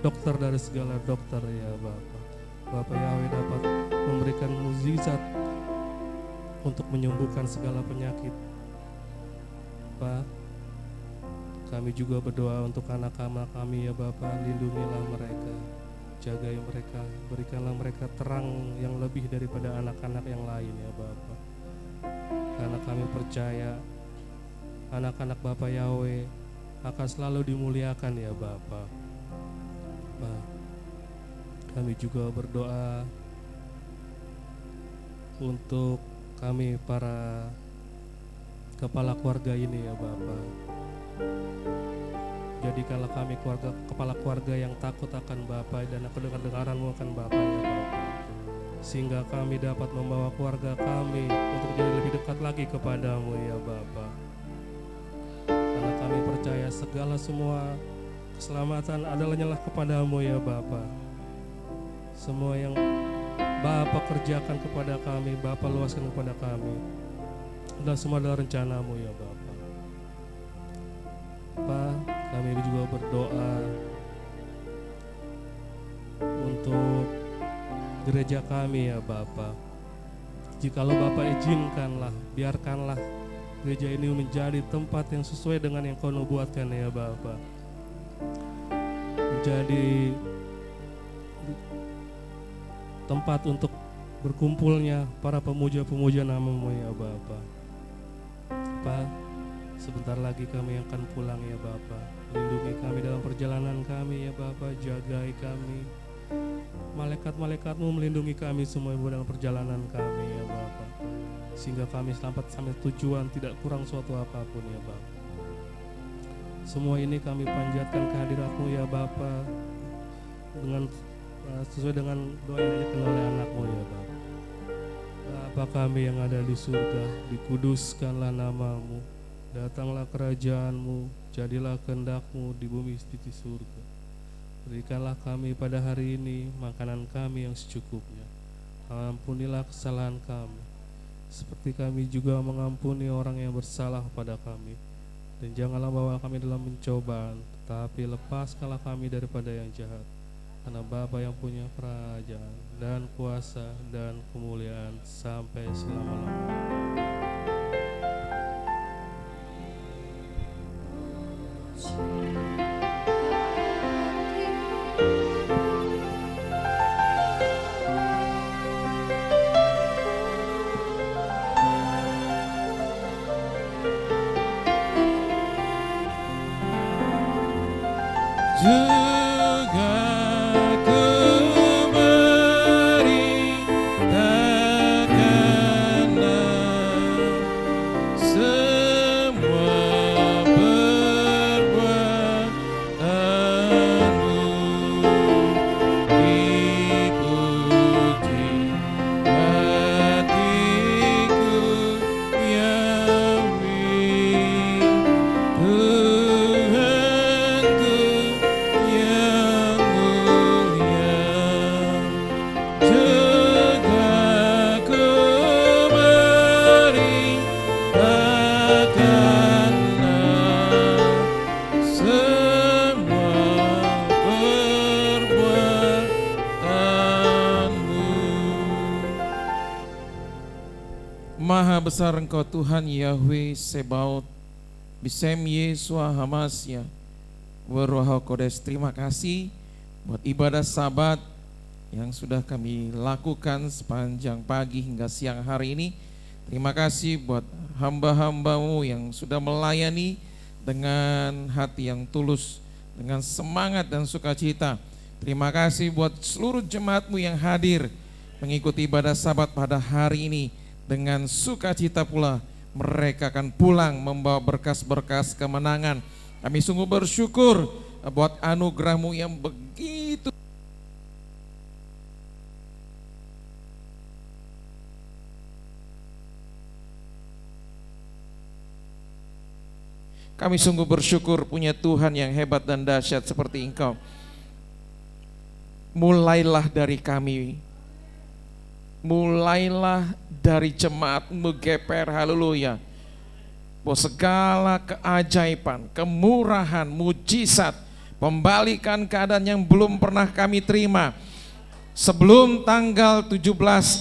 dokter dari segala dokter ya Bapa. Bapa Yahweh dapat memberikan mukjizat untuk menyembuhkan segala penyakit. Pak, kami juga berdoa untuk anak-anak kami ya Bapa, lindungilah mereka, jagai mereka, berikanlah mereka terang yang lebih daripada anak-anak yang lain ya Bapa. Karena kami percaya anak-anak Bapa Yahweh akan selalu dimuliakan ya Bapa. Pak, kami juga berdoa untuk kami para kepala keluarga ini ya Bapa. Jadikanlah kami kepala keluarga yang takut akan Bapa dan kedengaran-Mu akan Bapa ya Bapa. Sehingga kami dapat membawa keluarga kami untuk jadi lebih dekat lagi kepada-Mu ya Bapa. Karena kami percaya segala semua keselamatan adalah kepada-Mu ya Bapa. Semua yang Bapa kerjakan kepada kami, Bapa luaskan kepada kami, dan semua adalah rencana-Mu ya Bapa. Pak, kami juga berdoa untuk gereja kami ya Bapa. Jikalau Bapa izinkanlah, biarkanlah gereja ini menjadi tempat yang sesuai dengan yang Kau nubuatkan ya Bapa. Menjadi tempat untuk berkumpulnya para pemuja-pemuja nama-Mu ya Bapa. Pak, sebentar lagi kami akan pulang ya Bapa. Lindungi kami dalam perjalanan kami ya Bapa, jagai kami. Malaikat-malaikat-Mu melindungi kami semua dalam perjalanan kami ya Bapa. Sehingga kami selamat sampai tujuan, tidak kurang suatu apapun ya Bapa. Semua ini kami panjatkan kehadirat-Mu ya Bapa, dengan sesuai dengan doa yang diajarkan oleh anak-Mu ya Bapa. Bapa kami yang ada di surga, dikuduskanlah nama-Mu, datanglah kerajaan-Mu, jadilah kehendak-Mu di bumi seperti di surga. Berikanlah kami pada hari ini makanan kami yang secukupnya. Ampunilah kesalahan kami, seperti kami juga mengampuni orang yang bersalah pada kami. Dan janganlah bawa kami dalam pencobaan, tetapi lepaskanlah kami daripada yang jahat. Karena Bapa yang punya kerajaan dan kuasa dan kemuliaan sampai selama-lamanya. Juga ku beri tekanan semua perbuatanmu, dipuji hatiku Yahweh, Tuhanku. besar Engkau Tuhan Yahweh Sebaot, Bisem Yesua Hamasya, Waruah Kodes. Terima kasih buat ibadah Sabat yang sudah kami lakukan sepanjang pagi hingga siang hari ini. Terima kasih buat hamba-hambamu yang sudah melayani dengan hati yang tulus, dengan semangat dan sukacita. Terima kasih buat seluruh jemaatmu yang hadir mengikuti ibadah Sabat pada hari ini. Dengan sukacita pula mereka akan pulang membawa berkas-berkas kemenangan. Kami sungguh bersyukur buat anugerah-Mu yang begitu Kami sungguh bersyukur punya Tuhan yang hebat dan dahsyat seperti Engkau. Mulailah dari kami, mulailah dari jemaat-Mu GPR, haleluya. Bahwa segala keajaiban, kemurahan, mujizat, pembalikan keadaan yang belum pernah kami terima sebelum tanggal 17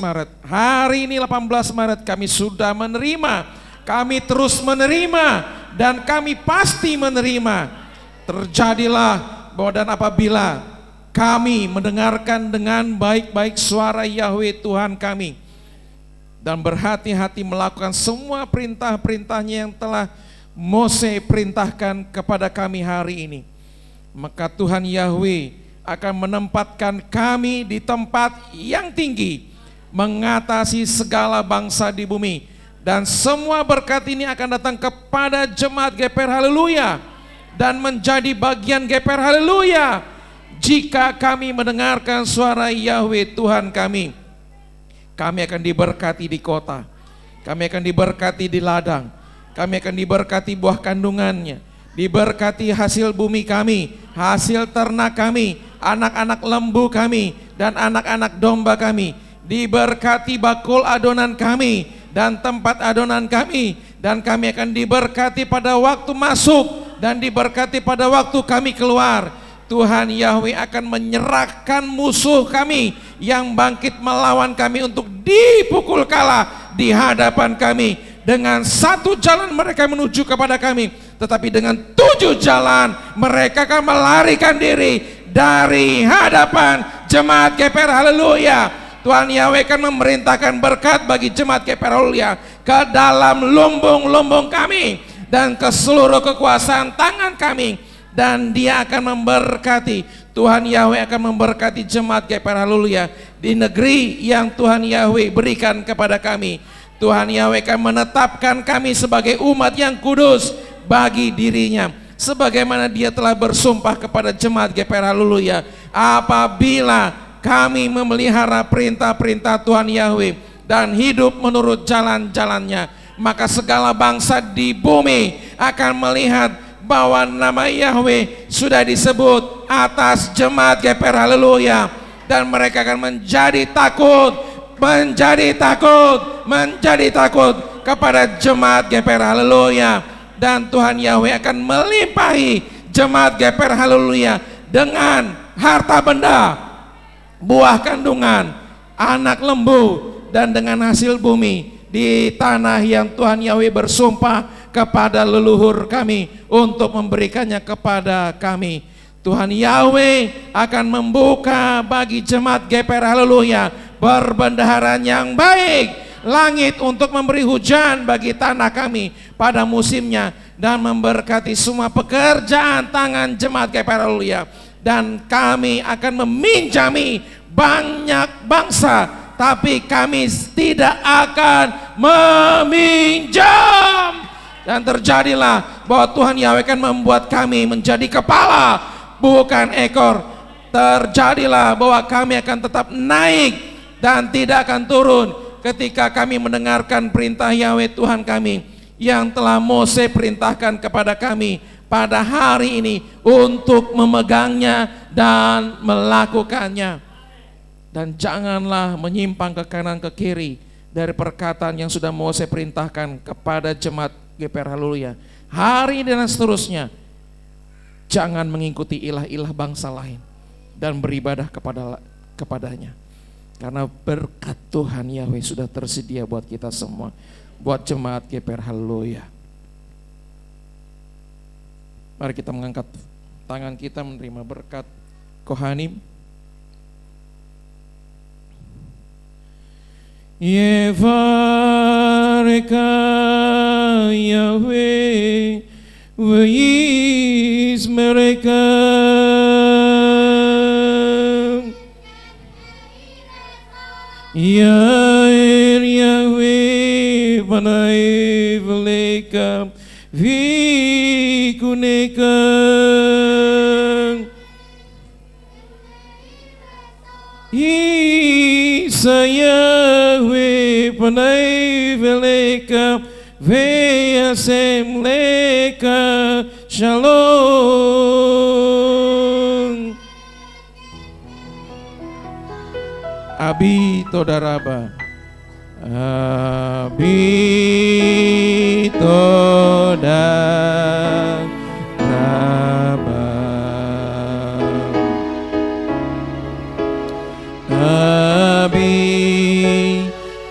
Maret, hari ini 18 Maret kami sudah menerima, kami terus menerima, dan kami pasti menerima. Terjadilah bahwa dan apabila kami mendengarkan dengan baik-baik suara Yahweh Tuhan kami dan berhati-hati melakukan semua perintah-perintahnya yang telah Mose perintahkan kepada kami hari ini, maka Tuhan Yahweh akan menempatkan kami di tempat yang tinggi, mengatasi segala bangsa di bumi. Dan semua berkat ini akan datang kepada jemaat GPR, haleluya, dan menjadi bagian GPR, haleluya, jika kami mendengarkan suara Yahweh Tuhan kami. Kami akan diberkati di kota, kami akan diberkati di ladang, kami akan diberkati buah kandungannya, diberkati hasil bumi kami, hasil ternak kami, anak-anak lembu kami, dan anak-anak domba kami, diberkati bakul adonan kami dan tempat adonan kami, dan kami akan diberkati pada waktu masuk dan diberkati pada waktu kami keluar. Tuhan Yahweh akan menyerahkan musuh kami yang bangkit melawan kami untuk dipukul kalah di hadapan kami. Dengan satu jalan mereka menuju kepada kami, tetapi dengan 7 jalan mereka akan melarikan diri dari hadapan jemaat GPR, haleluya. Tuhan Yahweh akan memerintahkan berkat bagi jemaat GPR, haleluya, ke dalam lumbung-lumbung kami dan ke seluruh kekuasaan tangan kami. Dan Dia akan memberkati, Tuhan Yahweh akan memberkati jemaat GPR, haleluya, di negeri yang Tuhan Yahweh berikan kepada kami. Tuhan Yahweh akan menetapkan kami sebagai umat yang kudus bagi dirinya, sebagaimana Dia telah bersumpah kepada jemaat GPR, haleluya. Apabila kami memelihara perintah-perintah Tuhan Yahweh dan hidup menurut jalan-jalannya, maka segala bangsa di bumi akan melihat bahwa nama Yahweh sudah disebut atas jemaat GPR, haleluya, dan mereka akan menjadi takut, menjadi takut kepada jemaat GPR, haleluya. Dan Tuhan Yahweh akan melimpahi jemaat GPR, haleluya, dengan harta benda, buah kandungan, anak lembu, dan dengan hasil bumi di tanah yang Tuhan Yahweh bersumpah kepada leluhur kami untuk memberikannya kepada kami. Tuhan Yahweh akan membuka bagi jemaat GPR, haleluya, perbendaharaan yang baik, langit untuk memberi hujan bagi tanah kami pada musimnya, dan memberkati semua pekerjaan tangan jemaat GPR, haleluya. Dan kami akan meminjami banyak bangsa, tapi kami tidak akan meminjam. Dan terjadilah bahwa Tuhan Yahweh akan membuat kami menjadi kepala, bukan ekor. Terjadilah bahwa kami akan tetap naik dan tidak akan turun ketika kami mendengarkan perintah Yahweh Tuhan kami yang telah Mose perintahkan kepada kami pada hari ini untuk memegangnya dan melakukannya. Dan janganlah menyimpang ke kanan ke kiri dari perkataan yang sudah Mose perintahkan kepada jemaat GPR, haleluya, hari ini dan seterusnya. Jangan mengikuti ilah-ilah bangsa lain dan beribadah kepadanya, karena berkat Tuhan Yahweh sudah tersedia buat kita semua. buat jemaat GPR. Haleluya. Mari kita mengangkat tangan kita menerima berkat Kohanim. Yevareka Yahweh Weis mereka Yair Yahweh Panai Veleka Vikuneka Isa Yahweh Panai Veleka Veasem Leka Shalom Abi Todaraba Abi Todaraba Abi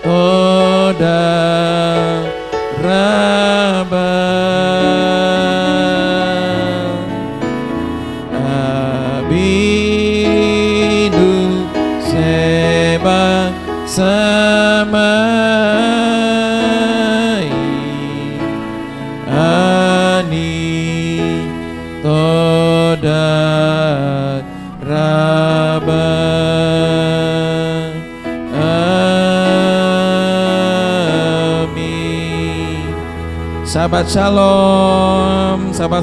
Todaraba Abinu Seba Samai Ani Todaraba Sahabat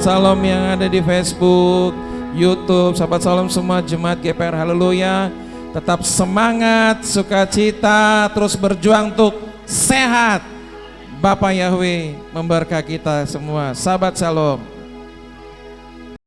Shalom yang ada di Facebook, YouTube, sahabat Shalom semua jemaat GPR, haleluya. Tetap semangat, sukacita, terus berjuang untuk sehat. Bapak Yahweh memberkati kita semua. Sahabat Shalom.